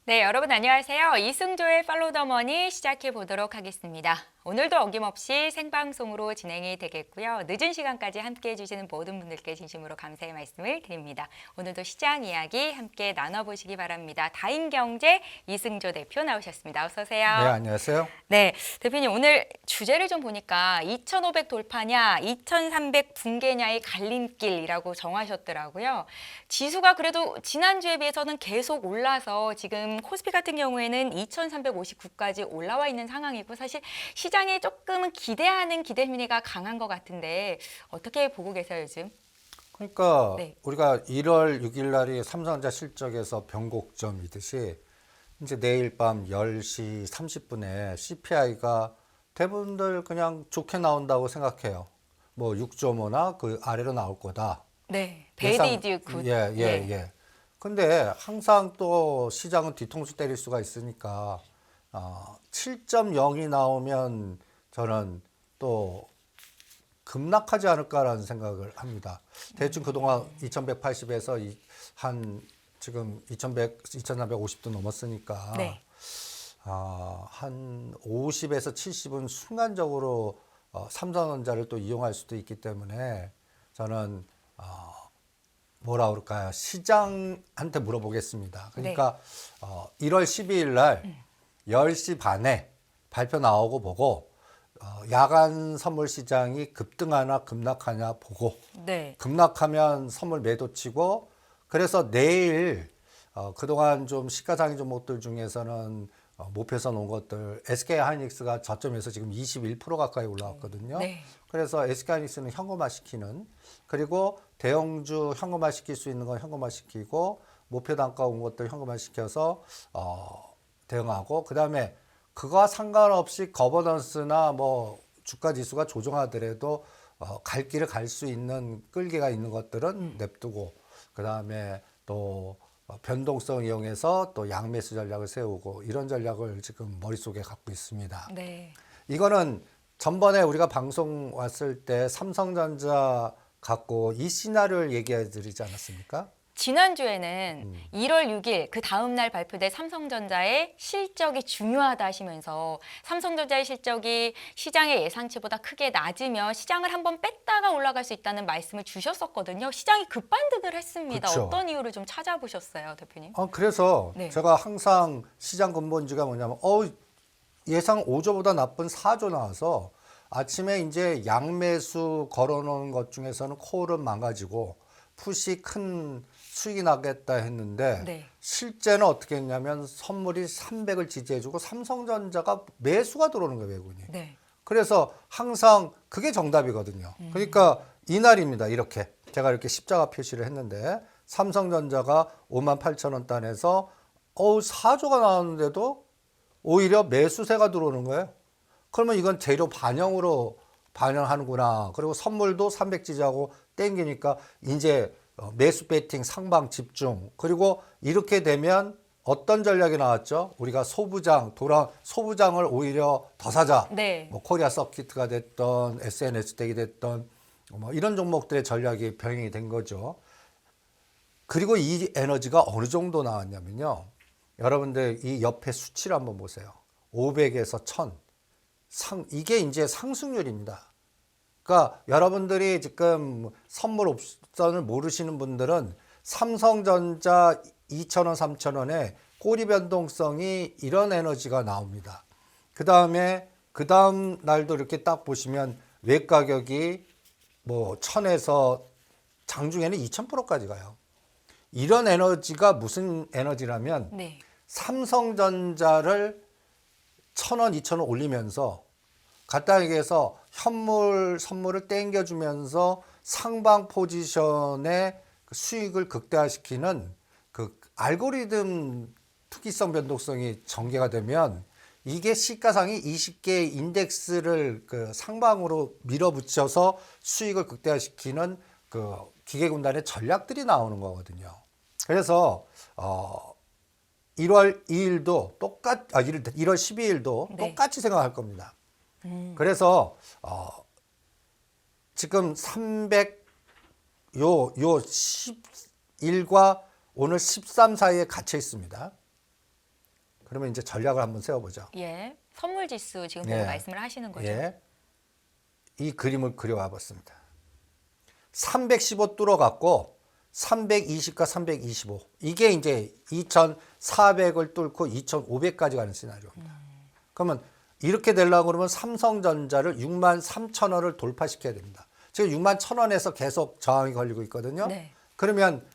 네, 여러분 안녕하세요. 이승조의 팔로우 더 머니 시작해 보도록 하겠습니다. 오늘도 어김없이 생방송으로 진행이 되겠고요. 늦은 시간까지 함께해 주시는 모든 분들께 진심으로 감사의 말씀을 드립니다. 오늘도 시장 이야기 함께 나눠보시기 바랍니다. 다인경제 이승조 대표 나오셨습니다. 어서 오세요. 네, 안녕하세요. 네, 대표님 오늘 주제를 좀 보니까 2,500 돌파냐, 2,300 붕괴냐의 갈림길이라고 정하셨더라고요. 지수가 그래도 지난주에 비해서는 계속 올라서 지금 코스피 같은 경우에는 2,359까지 올라와 있는 상황이고 사실 시장에 조금은 기대하는 기대 심리가 강한 것 같은데 어떻게 보고 계세요, 요즘? 그러니까 네. 우리가 1월 6일 날이 삼성전자 실적에서 변곡점이듯이 이제 내일 밤 10시 30분에 CPI가 대부분들 그냥 좋게 나온다고 생각해요. 뭐 6.5나 그 아래로 나올 거다. 네, 베이디드 굿. 예. 근데 항상 또 시장은 뒤통수 때릴 수가 있으니까 7.0이 나오면 저는 또 급락하지 않을까라는 생각을 합니다. 대충 그동안 2180에서 한 지금 2450도 넘었으니까 네. 한 50에서 70은 순간적으로 삼성전자를 또 이용할 수도 있기 때문에 저는 뭐라 그럴까요? 시장한테 물어보겠습니다. 그러니까 1월 12일 날 10시 반에 발표 나오고 보고 야간 선물 시장이 급등하나 급락하냐 보고 네. 급락하면 선물 매도 치고 그래서 내일 그동안 좀 시가상위 종목들 중에서는 목표선 온 것들 SK하이닉스가 저점에서 지금 21% 가까이 올라왔거든요. 네. 그래서 SK하이닉스는 현금화시키는 그리고 대형주 현금화시킬 수 있는 건 현금화시키고 목표 단가 온 것들 현금화시켜서 대응하고 그다음에 그거와 상관없이 거버넌스나 뭐 주가 지수가 조정하더라도 갈 길을 갈 수 있는 끌기가 있는 것들은 냅두고 그다음에 또 변동성 이용해서 또 양매수 전략을 세우고 이런 전략을 지금 머릿속에 갖고 있습니다. 네. 이거는 전번에 우리가 방송 왔을 때 삼성전자 갖고 이 시나리오를 얘기해 드리지 않았습니까? 지난주에는 1월 6일 그 다음 날 발표된 삼성전자의 실적이 중요하다 하시면서 삼성전자의 실적이 시장의 예상치보다 크게 낮으면 시장을 한번 뺐다가 올라갈 수 있다는 말씀을 주셨었거든요. 시장이 급반등을 했습니다. 그쵸. 어떤 이유를 좀 찾아보셨어요, 대표님? 그래서 네. 제가 항상 시장 근본주가 뭐냐면 예상 5조보다 나쁜 4조 나와서 아침에 이제 양매수 걸어놓은 것 중에서는 콜은 망가지고 풋이 큰 수익이 나겠다 했는데 네. 실제는 어떻게 했냐면 선물이 300을 지지해주고 삼성전자가 매수가 들어오는 거예요, 외국인이. 네. 그래서 항상 그게 정답이거든요. 그러니까 이날입니다. 이렇게 제가 이렇게 십자가 표시를 했는데 삼성전자가 58,000원 단에서 4조가 나왔는데도 오히려 매수세가 들어오는 거예요. 그러면 이건 재료 반영으로 반영하는구나. 그리고 선물도 300 지지하고 땡기니까 이제 매수 배팅 상방 집중. 그리고 이렇게 되면 어떤 전략이 나왔죠? 우리가 소부장을 오히려 더 사자. 네. 뭐 코리아 서킷가 됐던 SNS텍이 됐던 뭐 이런 종목들의 전략이 병행이 된 거죠. 그리고 이 에너지가 어느 정도 나왔냐면요. 여러분들 이 옆에 수치를 한번 보세요. 500에서 1000. 이게 이제 상승률입니다. 그러니까 여러분들이 지금 선물 옵션을 모르시는 분들은 삼성전자 2,000원, 3,000원에 꼬리 변동성이 이런 에너지가 나옵니다. 그 다음 날도 이렇게 딱 보시면 외 가격이 뭐 1000에서 장중에는 2000%까지 가요. 이런 에너지가 무슨 에너지라면 네. 삼성전자를 1,000원, 2,000원 올리면서 간단하게 얘기해서 선물을 땡겨주면서 상방 포지션의 수익을 극대화시키는 그 알고리즘 특이성 변동성이 전개가 되면 이게 시가상이 20개의 인덱스를 그 상방으로 밀어붙여서 수익을 극대화시키는 그 기계군단의 전략들이 나오는 거거든요. 그래서 1월 2일도 1월 12일도 네. 똑같이 생각할 겁니다. 그래서 지금 요 11과 오늘 13 사이에 갇혀 있습니다. 그러면 이제 전략을 한번 세워보죠. 예. 선물 지수 지금 보고 예. 말씀을 하시는 거죠. 예. 이 그림을 그려와 봤습니다. 315 뚫어갖고 320과 325 이게 이제 2,400을 뚫고 2,500까지 가는 시나리오입니다. 그러면 이렇게 되려고 그러면 삼성전자를 6만 3천 원을 돌파시켜야 됩니다. 지금 6만 1천 원에서 계속 저항이 걸리고 있거든요. 네. 그러면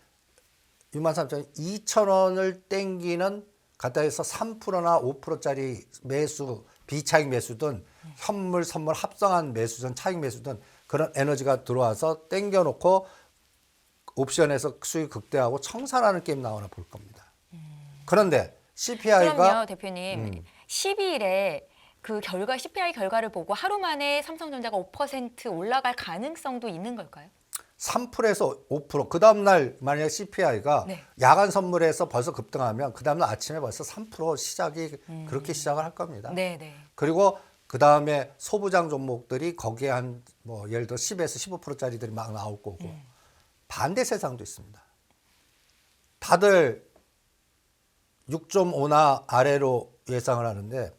6만 3천 원, 2천 원을 땡기는 갖다 해서 3%나 5%짜리 매수, 비차익 매수든 현물, 선물 합성한 매수든 차익 매수든 그런 에너지가 들어와서 땡겨놓고 옵션에서 수익 극대화하고 청산하는 게임 나오나 볼 겁니다. 그런데 CPI가 그럼요, 대표님. 12일에 그 결과 CPI 결과를 보고 하루 만에 삼성전자가 5% 올라갈 가능성도 있는 걸까요? 3%에서 5%. 그 다음날 만약에 CPI가 네. 야간 선물에서 벌써 급등하면 그 다음날 아침에 벌써 3% 시작이 그렇게 시작을 할 겁니다. 네, 네. 그리고 그 다음에 소부장 종목들이 거기에 한 뭐 예를 들어 10에서 15%짜리들이 막 나올 거고 반대 세상도 있습니다. 다들 6.5나 아래로 예상을 하는데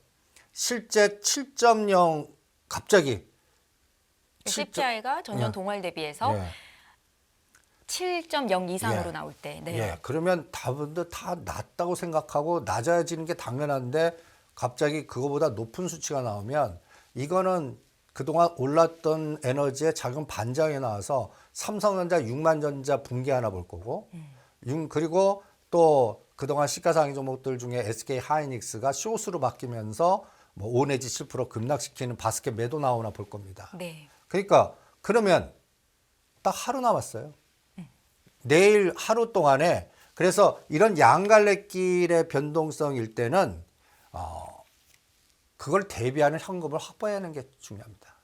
실제 7.0 갑자기 CPI가 전년 예. 동월 대비해서 예. 7.0 이상으로 예. 나올 때. 네. 예, 그러면 다분들 다 낮다고 생각하고 낮아지는 게 당연한데 갑자기 그거보다 높은 수치가 나오면 이거는 그동안 올랐던 에너지의 작은 반장이 나와서 삼성전자 6만전자 붕괴하나 볼 거고 그리고 또 그동안 시가상위 종목들 중에 SK 하이닉스가 숏으로 바뀌면서 뭐 5 내지 7% 급락시키는 바스켓 매도 나오나 볼 겁니다. 네. 그러니까 그러면 딱 하루 남았어요. 내일 하루 동안에 그래서 이런 양갈래길의 변동성일 때는 그걸 대비하는 현금을 확보해야 하는 게 중요합니다.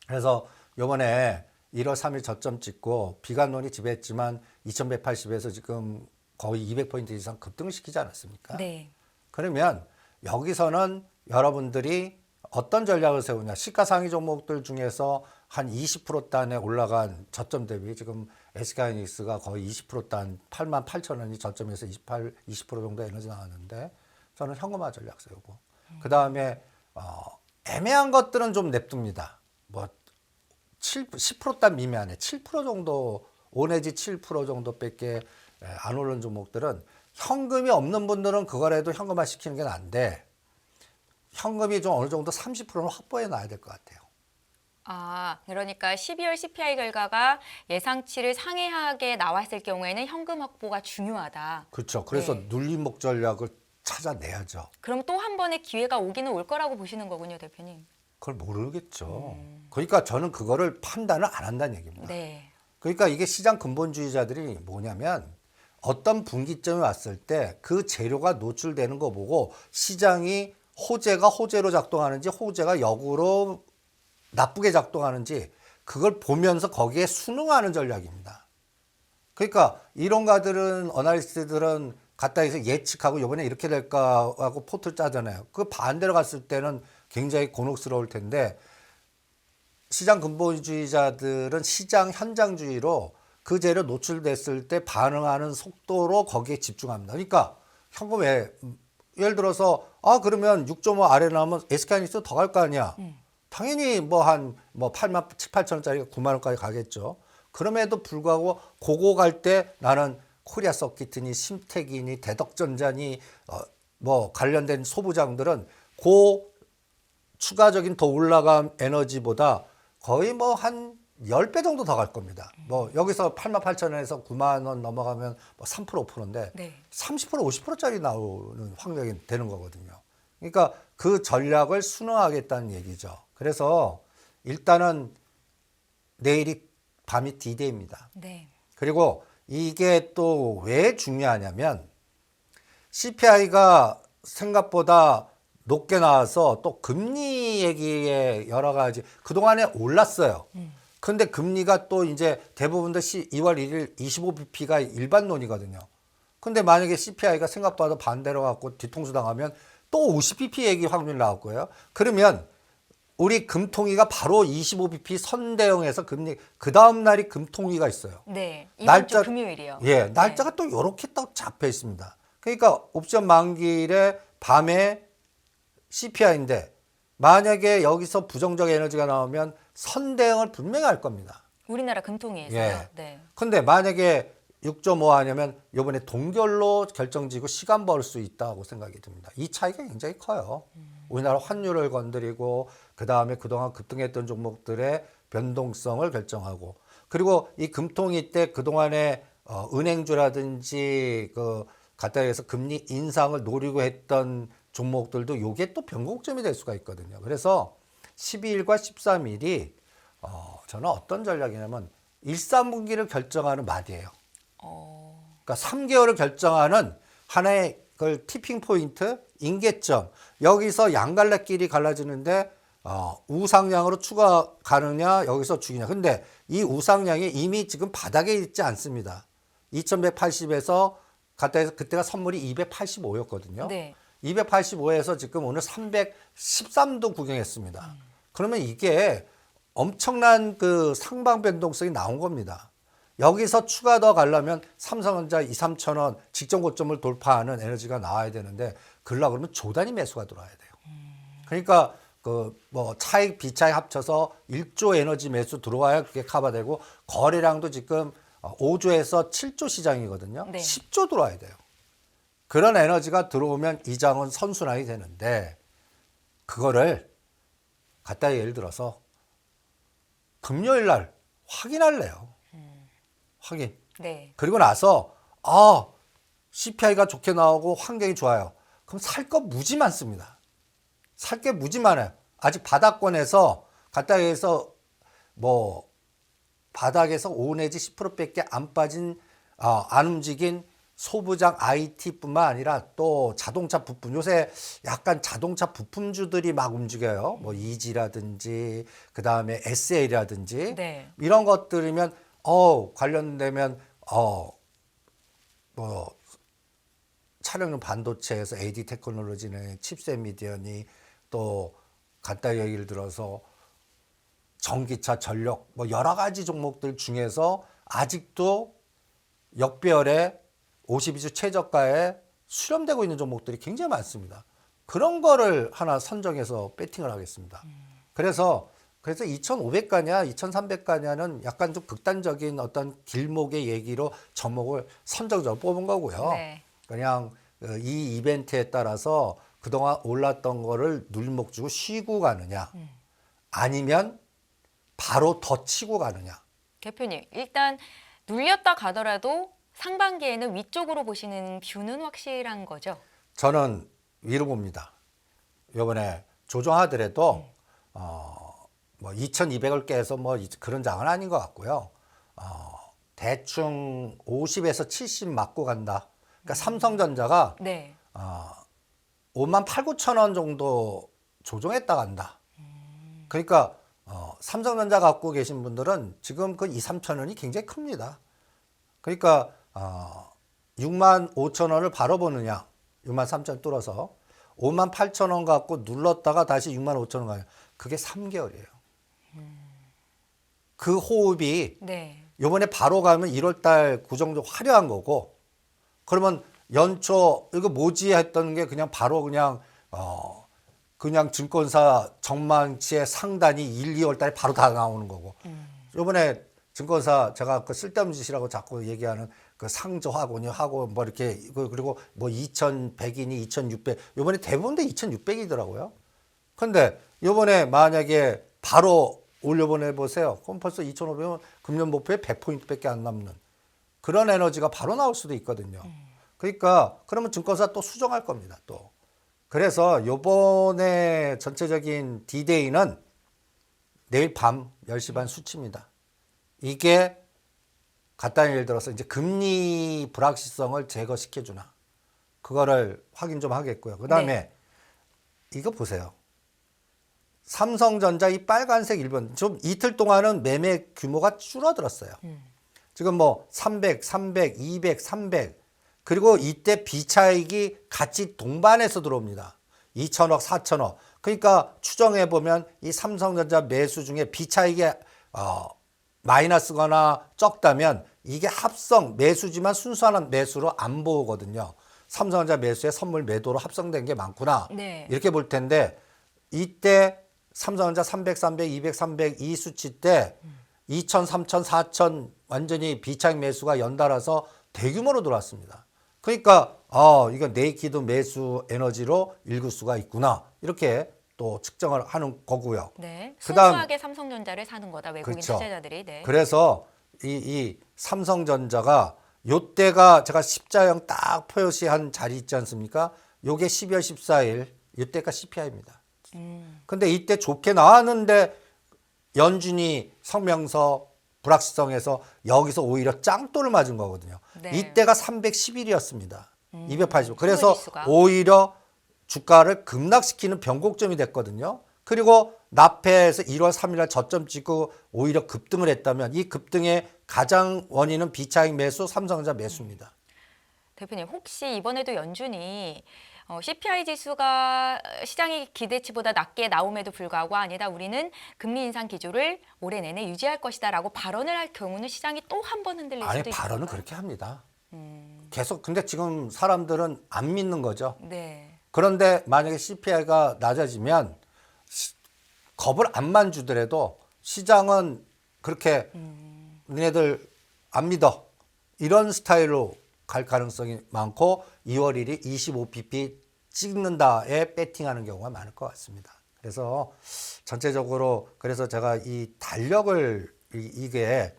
그래서 이번에 1월 3일 저점 찍고 비관론이 지배했지만 2180에서 지금 거의 200포인트 이상 급등시키지 않았습니까? 네. 그러면 여기서는 여러분들이 어떤 전략을 세우냐. 시가상위 종목들 중에서 한 20%단에 올라간 저점 대비 지금 SK하이닉스가 거의 20%단 8만 8천 원이 저점에서 20% 정도 에너지 나왔는데 저는 현금화 전략 세우고 그 다음에 애매한 것들은 좀 냅둡니다. 뭐 10%단 미만에 7% 정도 5 내지 7% 정도밖에 안 오른 종목들은 현금이 없는 분들은 그거라도 현금화 시키는 게 나은데 현금이 좀 어느 정도 30%는 확보해 놔야 될 것 같아요. 아, 그러니까 12월 CPI 결과가 예상치를 상회하게 나왔을 경우에는 현금 확보가 중요하다. 그렇죠. 그래서 네. 눌림목 전략을 찾아내야죠. 그럼 또 한 번의 기회가 오기는 올 거라고 보시는 거군요, 대표님. 그걸 모르겠죠. 그러니까 저는 그거를 판단을 안 한다는 얘기입니다. 네. 그러니까 이게 시장 근본주의자들이 뭐냐면 어떤 분기점이 왔을 때 그 재료가 노출되는 거 보고 시장이 호재가 호재로 작동하는지 호재가 역으로 나쁘게 작동하는지 그걸 보면서 거기에 순응하는 전략입니다. 그러니까 이론가들은 어나리스트들은 갖다 해서 예측하고 이번에 이렇게 될까 하고 포트를 짜잖아요. 그 반대로 갔을 때는 굉장히 곤혹스러울 텐데 시장 근본주의자들은 시장 현장주의로 그 재료 노출됐을 때 반응하는 속도로 거기에 집중합니다. 그러니까 현금에 예를 들어서 그러면 6.5 아래 나오면 SK하이닉스 더 갈 거 아니야. 당연히 뭐 한 8만 7, 8천 원짜리가 9만 원까지 가겠죠. 그럼에도 불구하고 그거 갈 때 나는 코리아 서킷이니 심택이니 대덕전자니 뭐 관련된 소부장들은 그 추가적인 더 올라간 에너지보다 거의 뭐 한 10배 정도 더 갈 겁니다. 뭐 여기서 8만 8천 원에서 9만 원 넘어가면 뭐 3% 5%인데 네. 30% 50%짜리 나오는 확률이 되는 거거든요. 그러니까 그 전략을 순응하겠다는 얘기죠. 그래서 일단은 내일이 밤이 D-Day입니다. 네. 그리고 이게 또 왜 중요하냐면 CPI가 생각보다 높게 나와서 또 금리 얘기에 여러 가지 그동안에 올랐어요. 근데 금리가 또 이제 대부분도 2월 1일 25bp가 일반론이거든요. 근데 만약에 CPI가 생각보다 반대로 갖고 뒤통수 당하면 또 50bp 얘기 확률이 나올 거예요. 그러면 우리 금통위가 바로 25bp 선대응해서 금리 그 다음 날이 금통위가 있어요. 네. 이번 주 금요일이요. 예, 날짜가 또 이렇게 딱 잡혀 있습니다. 그러니까 옵션 만기일에 밤에 CPI인데 만약에 여기서 부정적 에너지가 나오면 선대응을 분명히 할 겁니다. 우리나라 금통위에서요. 예. 네. 근데 만약에 6.5 하냐면 이번에 동결로 결정지고 시간 벌 수 있다고 생각이 듭니다. 이 차이가 굉장히 커요. 우리나라 환율을 건드리고 그다음에 그동안 급등했던 종목들의 변동성을 결정하고 그리고 이 금통위 때 그동안에 은행주라든지 그 갖다 해서 금리 인상을 노리고 했던 종목들도 요게 또 변곡점이 될 수가 있거든요. 그래서 12일과 13일이 저는 어떤 전략이냐면 1, 3분기를 결정하는 말이에요. 그러니까 3개월을 결정하는 하나의 그 티핑 포인트, 임계점. 여기서 양갈래길이 갈라지는데 우상향으로 추가 가느냐 여기서 죽이냐. 근데 이 우상향이 이미 지금 바닥에 있지 않습니다. 2180에서 갖다 해서 그때가 선물이 285였거든요. 네. 285에서 지금 오늘 313도 구경했습니다. 그러면 이게 엄청난 그 상방 변동성이 나온 겁니다. 여기서 추가 더 가려면 삼성전자 2, 3천 원 직전 고점을 돌파하는 에너지가 나와야 되는데 그러려고 그러면 조단위 매수가 들어와야 돼요. 그러니까 그 뭐 차익 비차익 합쳐서 1조 에너지 매수 들어와야 그게 커버되고 거래량도 지금 5조에서 7조 시장이거든요. 네. 10조 들어와야 돼요. 그런 에너지가 들어오면 이 장은 선순환이 되는데 그거를 갖다 예를 들어서 금요일 날 확인할래요. 확인. 네. 그리고 나서 CPI가 좋게 나오고 환경이 좋아요. 그럼 살 거 무지 많습니다. 살 게 무지 많아요. 아직 바닥권에서 갖다 해서 뭐 바닥에서 5 내지 10%밖에 안 빠진 안 움직인 소부장 IT뿐만 아니라 또 자동차 부품 요새 약간 자동차 부품주들이 막 움직여요. 뭐 이지라든지 그다음에 SL이라든지 네. 이런 것들이면 관련되면 뭐 촬영용 반도체에서 AD 테크놀로지는 칩셋 미디어니 또 간단히 예를 들어서 전기차 전력 뭐 여러 가지 종목들 중에서 아직도 역배열에 52주 최저가에 수렴되고 있는 종목들이 굉장히 많습니다. 그런 거를 하나 선정해서 배팅을 하겠습니다. 그래서 2,500가냐 2,300가냐는 약간 좀 극단적인 어떤 길목의 얘기로 종목을 선정적으로 뽑은 거고요. 네. 그냥 이 이벤트에 따라서 그동안 올랐던 거를 눌목 주고 쉬고 가느냐 아니면 바로 더 치고 가느냐. 대표님, 일단 눌렸다 가더라도 상반기에는 위쪽으로 보시는 뷰는 확실한 거죠? 저는 위로 봅니다. 이번에 조정하더라도 뭐 2,200을 깨서 뭐 그런 장은 아닌 것 같고요. 대충 50에서 70 맞고 간다. 그러니까 삼성전자가 네. 5만 8, 9천 원 정도 조정했다 간다. 그러니까 삼성전자 갖고 계신 분들은 지금 그 2, 3천 원이 굉장히 큽니다. 그러니까 6만 5천 원을 바로 보느냐, 6만 3천 뚫어서 5만 8천 원 갖고 눌렀다가 다시 6만 5천 원 가요. 그게 3개월이에요. 그 호흡이 네. 요번에 바로 가면 1월 달 구정도 화려한 거고 그러면 연초 이거 뭐지 했던 게 그냥 바로 그냥 증권사 전망치의 상단이 1, 2월 달에 바로 다 나오는 거고. 요번에 증권사 제가 그 쓸데없는 짓이라고 자꾸 얘기하는 그 상저하고니 하고 뭐 이렇게 그리고 뭐 2,100이니 2,600 요번에 대부분 다 2,600이더라고요. 근데 요번에 만약에 바로 올려보내 보세요. 그럼 벌써 2,500은 금년 목표에 100포인트밖에 안 남는 그런 에너지가 바로 나올 수도 있거든요. 그러니까 그러면 증권사 또 수정할 겁니다. 또. 그래서 요번에 전체적인 D-Day는 내일 밤 10시 반 수치입니다. 이게 간단히 예를 들어서 이제 금리 불확실성을 제거시켜주나 그거를 확인 좀 하겠고요. 그 다음에 네. 이거 보세요. 삼성전자 이 빨간색 1번 좀 이틀 동안은 매매 규모가 줄어들었어요. 지금 뭐 300, 300, 200, 300 그리고 이때 비차익이 같이 동반해서 들어옵니다. 2천억, 4천억. 그러니까 추정해 보면 이 삼성전자 매수 중에 비차익이 마이너스거나 적다면 이게 합성 매수지만 순수한 매수로 안 보거든요. 삼성전자 매수에 선물 매도로 합성된 게 많구나. 네. 이렇게 볼 텐데 이때 삼성전자 300, 300, 200, 300 이 수치 때 2천, 3천, 4천 완전히 비차익 매수가 연달아서 대규모로 들어왔습니다. 그러니까 이거 네이키드 매수 에너지로 읽을 수가 있구나. 이렇게 또 측정을 하는 거고요. 네. 그다음- 순수하게 삼성전자를 사는 거다. 외국인 그렇죠. 투자자들이. 네. 그래서 이 삼성전자가 요때가 제가 십자형 딱 표시한 자리 있지 않습니까? 요게 12월 14일 이때가 CPI입니다. 근데 이때 좋게 나왔는데 연준이 성명서 불확실성에서 여기서 오히려 짱돌을 맞은 거거든요. 네. 이때가 311이었습니다. 280. 그래서 선물지수가. 오히려 주가를 급락시키는 변곡점이 됐거든요. 그리고 나페에서 1월 3일날 저점 찍고 오히려 급등을 했다면 이 급등의 가장 원인은 비차익 매수, 삼성전자 매수입니다. 대표님, 혹시 이번에도 연준이 CPI 지수가 시장의 기대치보다 낮게 나옴에도 불구하고 아니다, 우리는 금리 인상 기조를 올해 내내 유지할 것이다라고 발언을 할 경우는 시장이 또 한 번 흔들릴 아니 수도 있을까요? 발언은 그렇게 합니다. 계속 근데 지금 사람들은 안 믿는 거죠. 네. 그런데 만약에 CPI가 낮아지면 겁을 안만 주더라도 시장은 그렇게 너네들 안 믿어 이런 스타일로 갈 가능성이 많고 2월 1일 25pp 찍는다에 배팅하는 경우가 많을 것 같습니다. 그래서 전체적으로 그래서 제가 이 달력을 이게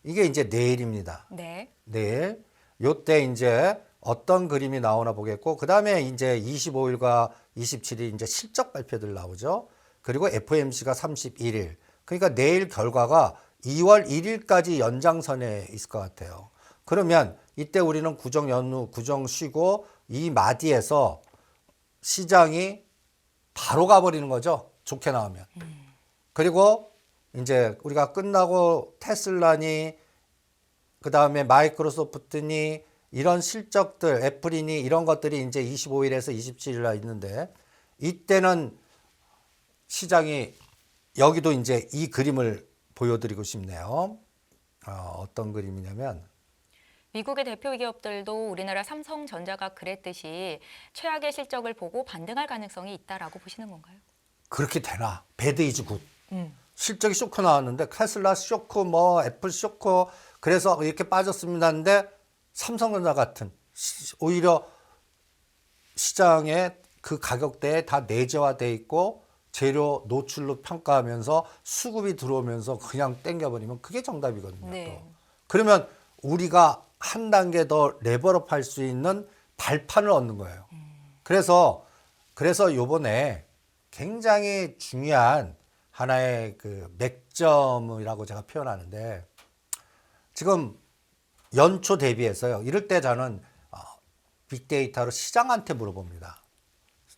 이제 내일입니다. 네. 내일 요때 이제 어떤 그림이 나오나 보겠고 그다음에 이제 25일과 27일 이제 실적 발표들 나오죠. 그리고 FOMC가 31일. 그러니까 내일 결과가 2월 1일까지 연장선에 있을 것 같아요. 그러면 이때 우리는 구정 연휴, 구정 쉬고 이 마디에서 시장이 바로 가버리는 거죠. 좋게 나오면. 그리고 이제 우리가 끝나고 테슬라니 그다음에 마이크로소프트니 이런 실적들, 애플이니 이런 것들이 이제 25일에서 27일 날 있는데 이때는 시장이 여기도 이제 이 그림을 보여드리고 싶네요. 어떤 그림이냐면 미국의 대표 기업들도 우리나라 삼성전자가 그랬듯이 최악의 실적을 보고 반등할 가능성이 있다라고 보시는 건가요? 그렇게 되나? 배드 이즈 굿. 실적이 쇼크 나왔는데 테슬라 쇼크, 뭐 애플 쇼크 그래서 이렇게 빠졌습니다. 하는데 삼성전자 같은 오히려 시장에 그 가격대에 다 내재화돼 있고 재료 노출로 평가하면서 수급이 들어오면서 그냥 땡겨버리면 그게 정답이거든요. 네. 또. 그러면 우리가 한 단계 더 레벨업 할 수 있는 발판을 얻는 거예요. 그래서 요번에 굉장히 중요한 하나의 그 맥점이라고 제가 표현하는데 지금 연초 대비해서요. 이럴 때 저는 빅데이터로 시장한테 물어봅니다.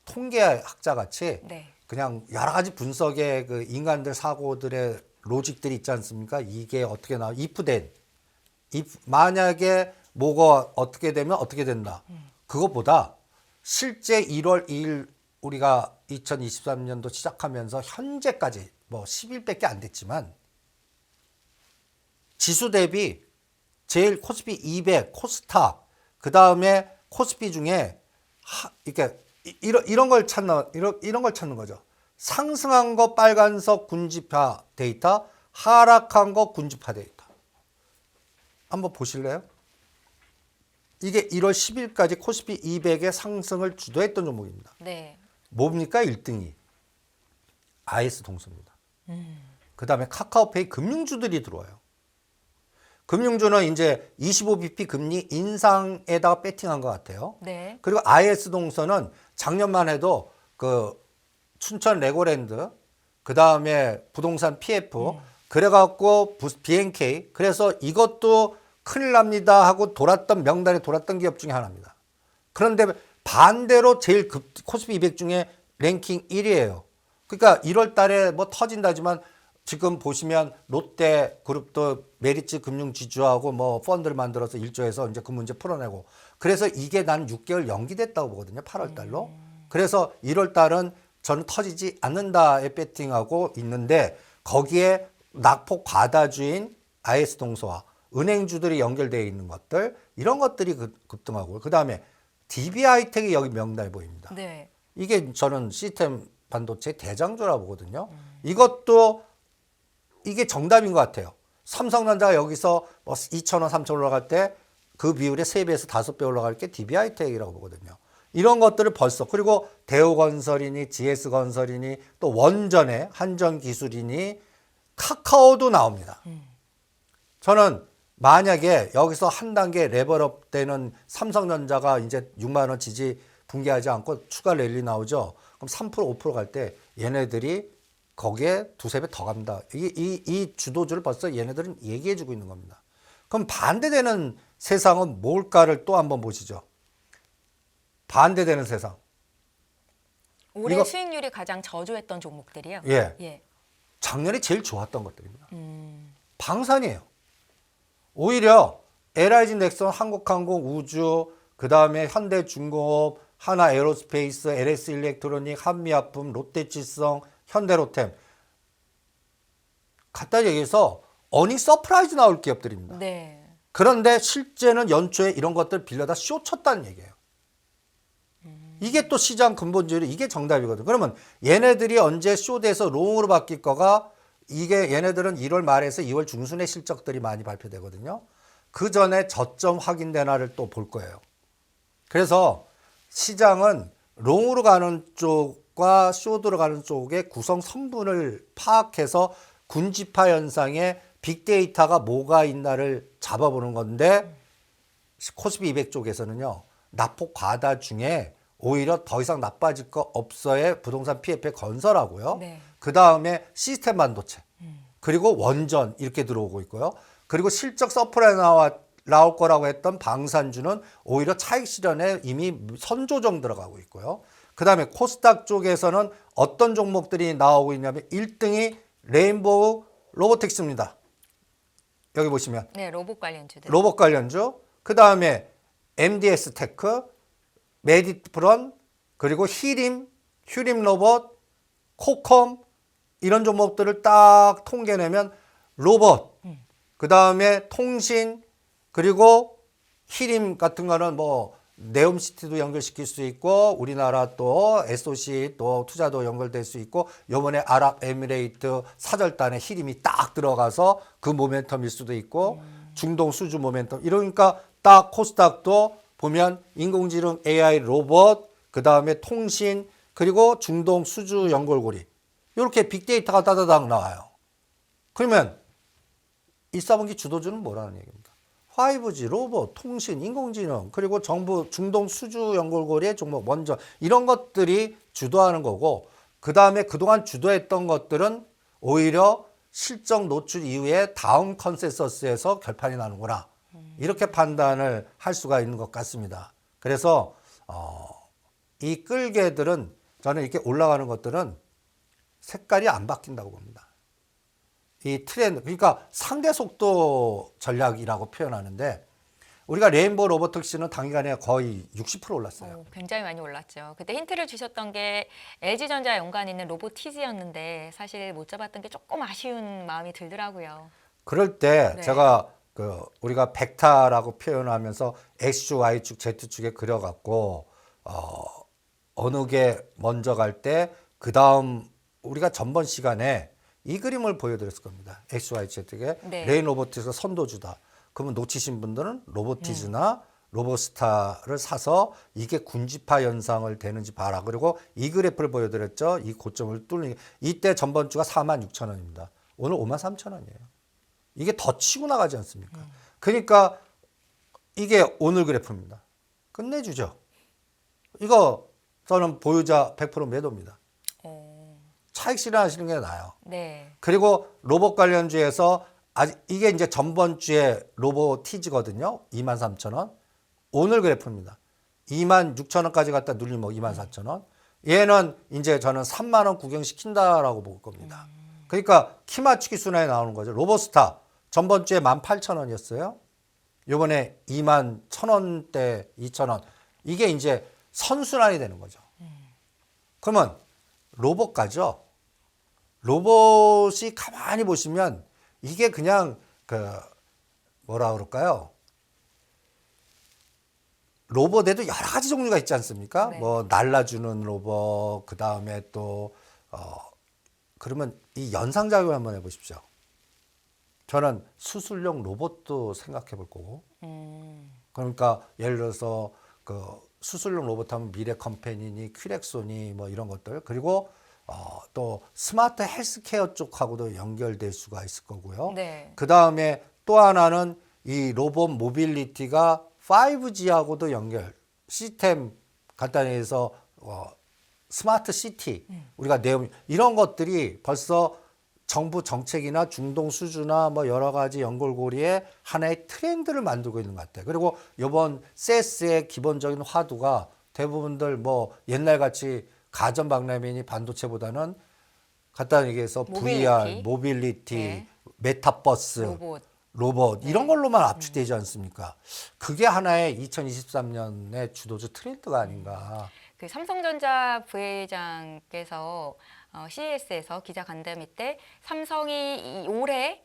통계학자 같이 네. 그냥 여러 가지 분석의 그 인간들 사고들의 로직들이 있지 않습니까? 이게 어떻게 나와? if 만약에 뭐가 어떻게 되면 어떻게 된다. 그것보다 실제 1월 2일 우리가 2023년도 시작하면서 현재까지 뭐 10일밖에 안 됐지만 지수 대비 제일 코스피 200, 코스닥 그 다음에 코스피 중에 이렇게 이런 걸 찾는 거죠. 상승한 거 빨간색 군집화 데이터, 하락한 거 군집화 데이터. 한번 보실래요? 이게 1월 10일까지 코스피 200의 상승을 주도했던 종목입니다. 네. 뭡니까? 1등이 IS 동서입니다. 그 다음에 카카오페이 금융주들이 들어와요. 금융주는 이제 25bp 금리 인상에다가 배팅한 것 같아요. 네. 그리고 IS 동서는 작년만 해도 그 춘천 레고랜드, 그 다음에 부동산 PF, 그래갖고 BNK, 그래서 이것도 큰일 납니다 하고 명단에 돌았던 기업 중에 하나입니다. 그런데 반대로 제일 코스피 200 중에 랭킹 1위예요. 그러니까 1월 달에 뭐 터진다지만 지금 보시면 롯데그룹도 메리츠 금융지주하고 뭐 펀드를 만들어서 1조에서 이제 그 문제 풀어내고 그래서 이게 난 6개월 연기됐다고 보거든요. 8월 달로. 그래서 1월 달은 저는 터지지 않는다에 배팅하고 있는데 거기에 낙폭 과다주인 IS동소와 은행주들이 연결되어 있는 것들 이런 것들이 급등하고 그다음에 DB하이텍이 여기 명단에 보입니다. 네. 이게 저는 시스템 반도체 대장주라고 보거든요. 이것도 이게 정답인 것 같아요. 삼성전자가 여기서 뭐 2,000원, 3,000원 올라갈 때 그 비율에 3배에서 5배 올라갈 게 DB하이텍이라고 보거든요. 이런 것들을 벌써 그리고 대우건설이니 GS건설이니 또 원전의 한전기술이니 카카오도 나옵니다. 저는 만약에 여기서 한 단계 레벨업 되는 삼성전자가 이제 6만 원 지지 붕괴하지 않고 추가 랠리 나오죠. 그럼 3% 5%갈 때 얘네들이 거기에 두세 배 더 갑니다. 이 주도주를 벌써 얘네들은 얘기해 주고 있는 겁니다. 그럼 반대되는 세상은 뭘까를 또 한번 보시죠. 반대되는 세상. 올해 이거- 수익률이 가장 저조했던 종목들이요. 예. 예. 작년에 제일 좋았던 것들입니다. 방산이에요. 오히려 LIG 넥슨, 한국항공, 우주, 그 다음에 현대중공업, 하나에어로스페이스, LS일렉트로닉, 한미약품, 롯데칠성, 현대로템 갖다 얘기해서 어닝 서프라이즈 나올 기업들입니다. 네. 그런데 실제는 연초에 이런 것들 빌려다 쇼 쳤다는 얘기예요. 이게 또 시장 근본주의로 이게 정답이거든. 그러면 얘네들이 언제 쇼돼서 롱으로 바뀔 거가 이게 얘네들은 1월 말에서 2월 중순에 실적들이 많이 발표되거든요. 그 전에 저점 확인되나를 또 볼 거예요. 그래서 시장은 롱으로 가는 쪽과 쇼드로 가는 쪽의 구성 성분을 파악해서 군집화 현상에 빅데이터가 뭐가 있나를 잡아보는 건데 코스피 200 쪽에서는요. 낙폭 과다 중에 오히려 더 이상 나빠질 거 없어의 부동산 PF에 건설하고요. 네. 그 다음에 시스템 반도체 그리고 원전 이렇게 들어오고 있고요. 그리고 실적 서프라이 나올 거라고 했던 방산주는 오히려 차익 실현에 이미 선조정 들어가고 있고요. 그 다음에 코스닥 쪽에서는 어떤 종목들이 나오고 있냐면 1등이 레인보우 로보틱스입니다. 여기 보시면 네, 로봇 관련주들. 로봇 관련주, 그 다음에 MDS 테크, 메디프론, 그리고 휴림 로봇, 코컴 이런 종목들을 딱 통계내면 로봇, 그 다음에 통신, 그리고 히림 같은 거는 뭐 네옴시티도 연결시킬 수 있고 우리나라 또 SOC 또 투자도 연결될 수 있고 요번에 아랍에미레이트 사절단에 히림이 딱 들어가서 그 모멘텀일 수도 있고 중동 수주 모멘텀 이러니까 딱 코스닥도 보면 인공지능 AI 로봇 그 다음에 통신 그리고 중동 수주 연결고리 이렇게 빅데이터가 따다닥 나와요. 그러면 1, 4분기 주도주는 뭐라는 얘기입니까? 5G, 로봇, 통신, 인공지능, 그리고 정부 중동 수주 연결고리의 종목, 먼저 이런 것들이 주도하는 거고 그 다음에 그동안 주도했던 것들은 오히려 실적 노출 이후에 다음 컨센서스에서 결판이 나는구나. 이렇게 판단을 할 수가 있는 것 같습니다. 그래서 이 끌개들은 저는 이렇게 올라가는 것들은 색깔이 안 바뀐다고 봅니다. 이 트렌드, 그러니까 상대 속도 전략이라고 표현하는데 우리가 레인보우 로보틱스는 단기간에 거의 60% 올랐어요. 굉장히 많이 올랐죠. 그때 힌트를 주셨던 게 LG전자 연관 있는 로보티즈였는데 사실 못 잡았던 게 조금 아쉬운 마음이 들더라고요. 그럴 때 네. 제가 우리가 벡터라고 표현하면서 X축, Y축, Z축에 그려갖고 어느 게 먼저 갈 때 그 다음 우리가 전번 시간에 이 그림을 보여드렸을 겁니다. X, Y, Z에 네. 레인 로보티스 선도주다. 그러면 놓치신 분들은 로보티즈나 로보스타를 사서 이게 군집화 현상을 되는지 봐라. 그리고 이 그래프를 보여드렸죠. 이 고점을 뚫는 이때 전번 주가 46,000원입니다. 오늘 53,000원이에요. 이게 더 치고 나가지 않습니까? 그러니까 이게 오늘 그래프입니다. 끝내주죠. 이거 저는 보유자 100% 매도입니다. 차익 실현하시는 게 나아요. 네. 그리고 로봇 관련주에서 이게 이제 전번 주에 로보티즈거든요. 23,000원. 오늘 그래프입니다. 26,000원까지 갔다 눌리면 24,000원. 얘는 이제 저는 3만 원 구경시킨다라고 볼 겁니다. 그러니까 키 맞추기 순환에 나오는 거죠. 로보스타 전번 주에 18,000원이었어요. 요번에 21,000원대 2,000원. 이게 이제 선순환이 되는 거죠. 그러면 로봇가죠. 로봇이 가만히 보시면 이게 그냥 그 뭐라 그럴까요? 로봇에도 여러 가지 종류가 있지 않습니까? 네. 뭐 날라주는 로봇, 그 다음에 또 그러면 이 연상작용을 한번 해보십시오. 저는 수술용 로봇도 생각해 볼 거고. 그러니까 예를 들어서 그 수술용 로봇 하면 미래 컴퍼니니 퀴렉소니 뭐 이런 것들, 그리고 또 스마트 헬스케어 쪽하고도 연결될 수가 있을 거고요. 네. 그 다음에 또 하나는 이 로봇 모빌리티가 5G하고도 연결, 시스템 간단히 해서 스마트 시티, 우리가 내용 이런 것들이 벌써 정부 정책이나 중동 수주나 뭐 여러 가지 연결고리에 하나의 트렌드를 만들고 있는 것 같아요. 그리고 이번 CES의 기본적인 화두가 대부분들 뭐 옛날 같이 가전 박람회니 반도체보다는 간단히 얘기해서 VR, 모빌리티, 네. 메타버스, 로봇 이런 걸로만 압축되지 않습니까? 그게 하나의 2023년의 주도주 트렌드가 아닌가. 그 삼성전자 부회장께서 CES에서 기자간담회 때 삼성이 올해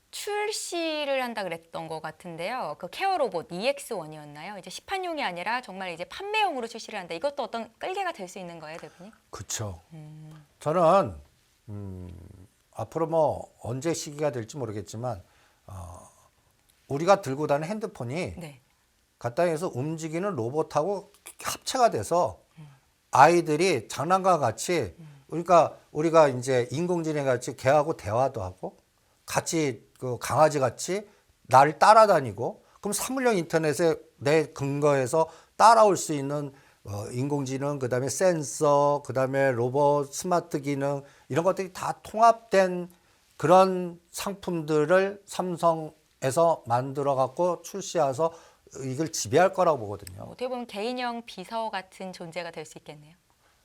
출시를 한다 그랬던 것 같은데요. 그 케어 로봇 EX1이었나요? 이제 시판용이 아니라 정말 이제 판매용으로 출시를 한다. 이것도 어떤 끌개가 될 수 있는 거예요, 대표님? 그렇죠. 저는 앞으로 뭐 언제 시기가 될지 모르겠지만 우리가 들고 다니는 핸드폰이 네. 간단히 해서 움직이는 로봇하고 합체가 돼서 아이들이 장난감과 같이 그러니까 우리가 이제 인공지능 같이 걔하고 대화도 하고 같이 그 강아지 같이 나를 따라다니고 그럼 사물형 인터넷에 내 근거에서 따라올 수 있는 인공지능 그다음에 센서 그다음에 로봇 스마트 기능 이런 것들이 다 통합된 그런 상품들을 삼성에서 만들어 갖고 출시해서 이걸 지배할 거라고 보거든요. 어떻게 보면 개인형 비서 같은 존재가 될 수 있겠네요.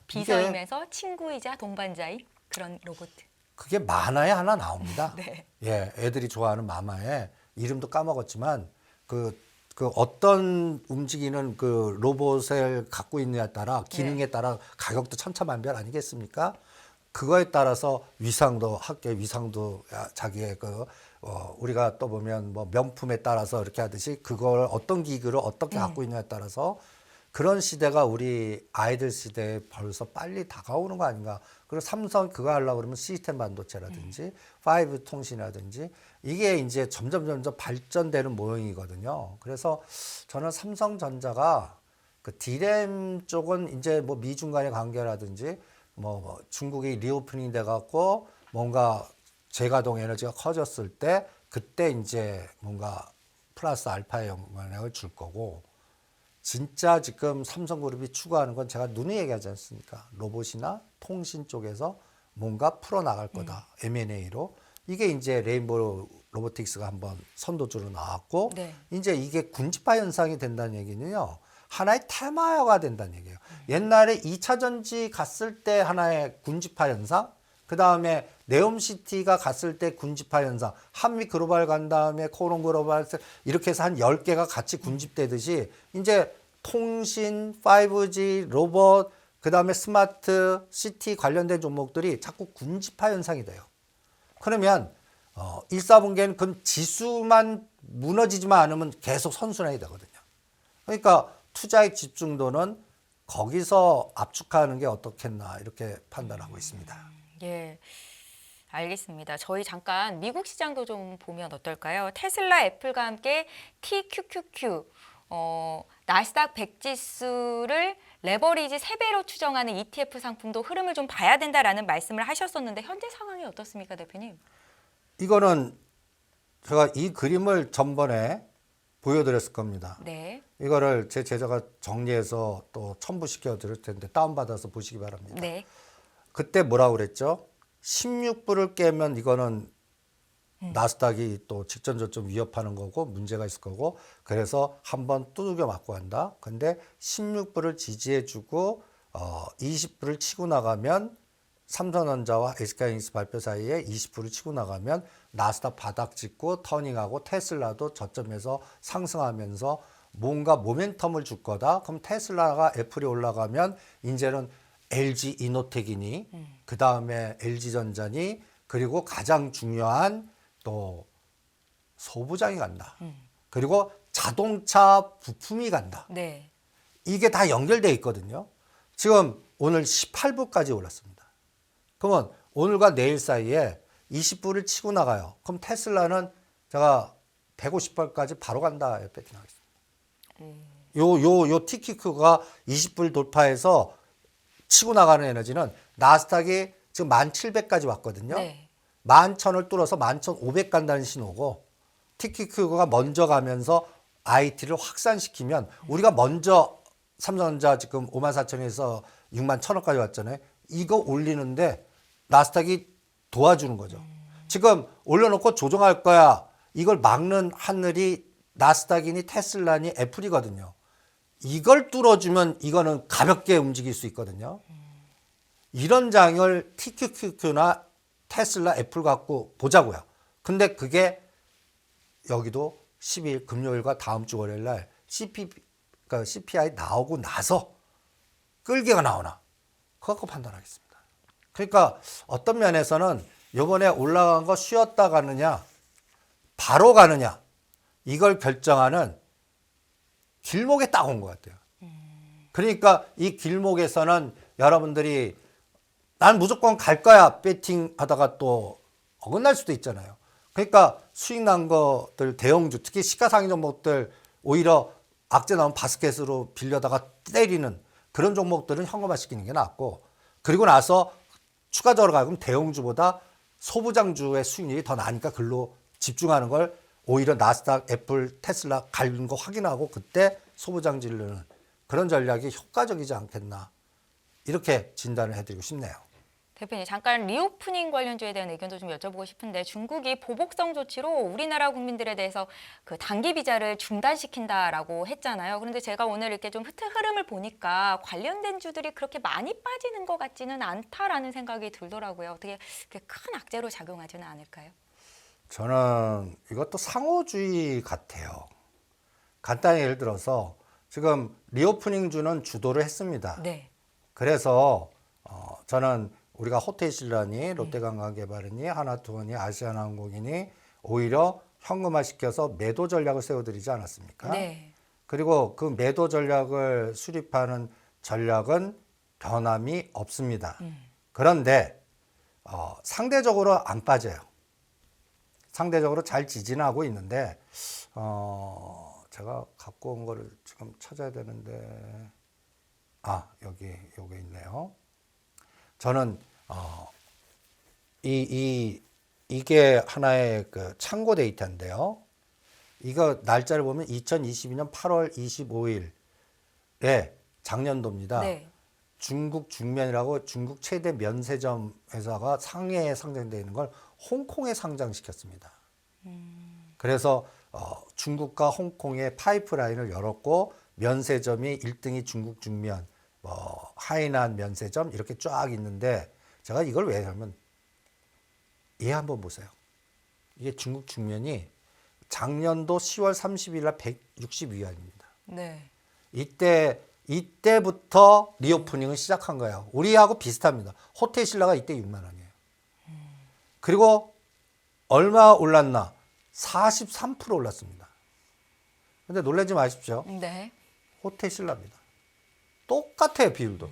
비서이면서 친구이자 동반자인 그런 로봇. 그게 만화에 하나 나옵니다. 네. 예, 애들이 좋아하는 만화에 이름도 까먹었지만 그 어떤 움직이는 그 로봇을 갖고 있느냐에 따라 기능에 따라 가격도 천차만별 아니겠습니까? 그거에 따라서 위상도 학계 위상도 자기의 우리가 또 보면 뭐 명품에 따라서 이렇게 하듯이 그걸 어떤 기구를 어떻게 갖고 있느냐에 따라서 그런 시대가 우리 아이들 시대에 벌써 빨리 다가오는 거 아닌가. 그리고 삼성 그거 하려고 그러면 시스템 반도체라든지 5 통신이라든지 이게 이제 점점 발전되는 모형이거든요. 그래서 저는 삼성전자가 그 디램 쪽은 이제 뭐 미중 간의 관계라든지 뭐 중국이 리오프닝 돼 갖고 뭔가 재가동 에너지가 커졌을 때 그때 이제 뭔가 플러스 알파의 영향을 줄 거고 진짜 지금 삼성그룹이 추구하는 건 제가 누누이 얘기하지 않습니까? 로봇이나 통신 쪽에서 뭔가 풀어나갈 거다. M&A로. 이게 이제 레인보우 로보틱스가 한번 선도주로 나왔고 네. 이제 이게 군집화 현상이 된다는 얘기는요. 하나의 테마화가 된다는 얘기예요. 옛날에 2차 전지 갔을 때 하나의 군집화 현상, 그 다음에 네옴시티가 갔을 때 군집화 현상, 한미 글로벌 간 다음에 코론 글로벌 이렇게 해서 한 10개가 같이 군집되듯이 이제 통신, 5G, 로봇, 그 다음에 스마트 시티 관련된 종목들이 자꾸 군집화 현상이 돼요. 그러면 1, 4분기에는 그 지수만 무너지지만 않으면 계속 선순환이 되거든요. 그러니까 투자의 집중도는 거기서 압축하는 게 어떻겠나 이렇게 판단하고 있습니다. 예. 알겠습니다. 저희 잠깐 미국 시장도 좀 보면 어떨까요? 테슬라, 애플과 함께 TQQQ, 나스닥 100 지수를 레버리지 3배로 추정하는 ETF 상품도 흐름을 좀 봐야 된다라는 말씀을 하셨었는데 현재 상황이 어떻습니까, 대표님? 이거는 제가 이 그림을 전번에 보여드렸을 겁니다. 네. 이거를 제 제자가 정리해서 또 첨부시켜 드릴 텐데 다운받아서 보시기 바랍니다. 네. 그때 뭐라고 그랬죠? 16불을 깨면 이거는 나스닥이 또 직전 저점 위협하는 거고 문제가 있을 거고 그래서 한번 두들겨 맞고 간다. 근데 16불을 지지해 주고 20불을 치고 나가면 삼성전자와 SK하이닉스 발표 사이에 20불을 치고 나가면 나스닥 바닥 찍고 터닝하고 테슬라도 저점에서 상승하면서 뭔가 모멘텀을 줄 거다. 그럼 테슬라가 애플이 올라가면 이제는 LG 이노텍이니 그 다음에 LG전자니 그리고 가장 중요한 또 소부장이 간다. 그리고 자동차 부품이 간다. 네. 이게 다 연결돼 있거든요. 지금 오늘 18불까지 올랐습니다. 그러면 오늘과 내일 사이에 20불을 치고 나가요. 그럼 테슬라는 제가 150불까지 바로 간다. 배팅하겠습니다. 요 TQQ가 20불 돌파해서 치고 나가는 에너지는 나스닥이 지금 1700까지 왔거든요. 네. 11,000을 뚫어서 11,500 간다는 신호고 TQQ가 먼저 가면서 IT를 확산시키면 우리가 먼저 삼성전자 지금 54,000에서 61,000원까지 왔잖아요. 이거 올리는데 나스닥이 도와주는 거죠. 지금 올려놓고 조정할 거야. 이걸 막는 하늘이 나스닥이니 테슬라니 애플이거든요. 이걸 뚫어주면 이거는 가볍게 움직일 수 있거든요. 이런 장을 TQQ나 테슬라, 애플 갖고 보자고요. 근데 그게 여기도 10일 금요일과 다음 주 월요일 날 그러니까 CPI 나오고 나서 끌기가 나오나 그거 갖고 판단하겠습니다. 그러니까 어떤 면에서는 이번에 올라간 거 쉬었다 가느냐 바로 가느냐 이걸 결정하는 길목에 딱 온 것 같아요. 그러니까 이 길목에서는 여러분들이 난 무조건 갈 거야 배팅 하다가 또 어긋날 수도 있잖아요. 그러니까 수익 난 것들 대형주 특히 시가상위 종목들 오히려 악재 나온 바스켓으로 빌려다가 때리는 그런 종목들은 현금화 시키는 게 낫고 그리고 나서 추가적으로 가면 대형주보다 소부장주의 수익률이 더 나니까 글로 집중하는 걸 오히려 나스닥, 애플, 테슬라 갈린 거 확인하고 그때 소부장 지르는 그런 전략이 효과적이지 않겠나 이렇게 진단을 해드리고 싶네요. 대표님 잠깐 리오프닝 관련주에 대한 의견도 좀 여쭤보고 싶은데 중국이 보복성 조치로 우리나라 국민들에 대해서 그 단기 비자를 중단시킨다라고 했잖아요. 그런데 제가 오늘 이렇게 좀 흐름을 보니까 관련된 주들이 그렇게 많이 빠지는 것 같지는 않다라는 생각이 들더라고요. 어떻게 큰 악재로 작용하지는 않을까요? 저는 이것도 상호주의 같아요. 간단히 예를 들어서 지금 리오프닝주는 주도를 했습니다. 네. 그래서 저는 우리가 호텔신라니 롯데관광개발이니 하나투어니 아시아나항공이니 오히려 현금화시켜서 매도 전략을 세워드리지 않았습니까? 네. 그리고 그 매도 전략을 수립하는 전략은 변함이 없습니다. 그런데 상대적으로 안 빠져요. 상대적으로 잘 지진하고 있는데 제가 갖고 온 거를 지금 찾아야 되는데 여기 있네요. 저는 이게 하나의 그 참고 데이터인데요. 이거 날짜를 보면 2022년 8월 25일에 작년도입니다. 네. 중국 중면이라고 중국 최대 면세점 회사가 상해에 상장되어 있는 걸 홍콩에 상장시켰습니다. 그래서 중국과 홍콩의 파이프라인을 열었고 면세점이 1등이 중국 중면, 하이난 면세점 이렇게 쫙 있는데 제가 이걸 왜 하면 얘 한번 보세요. 이게 중국 중면이 작년도 10월 30일 날 160위안입니다. 네. 이때부터 리오프닝을 시작한 거예요. 우리하고 비슷합니다. 호텔신라가 이때 6만 원이에요. 그리고 얼마 올랐나? 43% 올랐습니다. 근데 놀라지 마십시오. 네. 호텔신라입니다. 똑같아요, 비율도.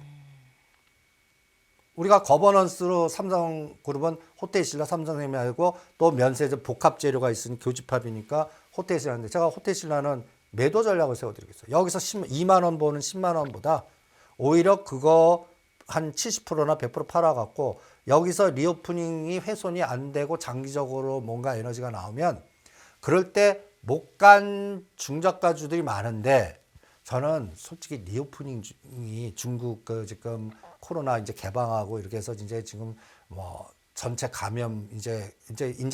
우리가 거버넌스로 삼성그룹은 호텔신라, 삼성생명 하고 또 면세점 복합재료가 있으니 교집합이니까 호텔신라인데 제가 호텔신라는 매도 전략을 세워드리겠어요. 여기서 2만 원 보는 10만 원보다 오히려 그거 한 70%나 100% 팔아갖고 여기서 리오프닝이 훼손이 안 되고 장기적으로 뭔가 에너지가 나오면 그럴 때 못 간 중저가주들이 많은데 저는 솔직히 리오프닝이 중국 지금 코로나 이제 개방하고 이렇게 해서 이제 지금 전체 감염 이제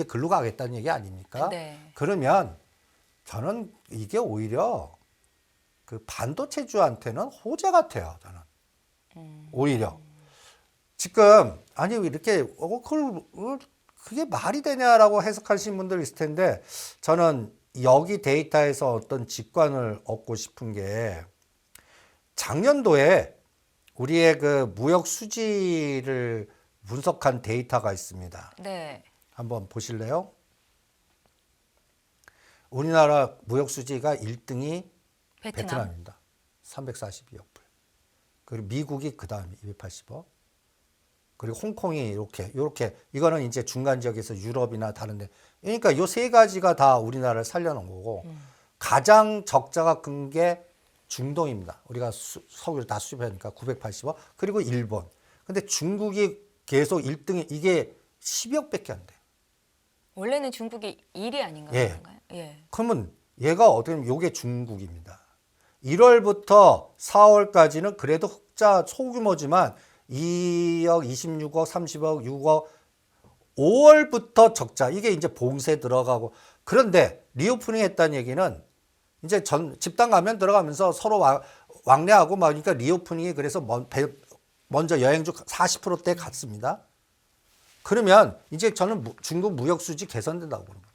글로 가겠다는 얘기 아닙니까? 네. 그러면 저는 이게 오히려 그 반도체주한테는 호재 같아요. 저는 오히려 지금 아니 이렇게 그게 말이 되냐라고 해석하시는 분들 있을 텐데 저는 여기 데이터에서 어떤 직관을 얻고 싶은 게 작년도에 우리의 그 무역 수지를 분석한 데이터가 있습니다. 네. 한번 보실래요? 우리나라 무역 수지가 1등이 베트남. 베트남입니다. 342억 불. 그리고 미국이 그다음에 280억. 그리고 홍콩이 이렇게 이거는 이제 중간 지역에서 유럽이나 다른데 그러니까 요 세 가지가 다 우리나라를 살려놓은 거고 가장 적자가 큰 게 중동입니다. 우리가 석유를 다 수입하니까 980억. 그리고 일본. 근데 중국이 계속 1등이 이게 10억밖에 안 돼요. 원래는 중국이 1위 아닌가요? 예. 예. 그러면 얘가 어떻게 보면 요게 중국입니다. 1월부터 4월까지는 그래도 흑자 소규모지만 2억, 26억, 30억, 6억, 5월부터 적자. 이게 이제 봉쇄 들어가고. 그런데 리오프닝 했다는 얘기는 이제 집단 감염 들어가면서 서로 왕래하고 막 그러니까 리오프닝이 그래서 먼저 여행주 40%대 갔습니다. 그러면 이제 저는 중국 무역 수지 개선된다고 보는 거예요.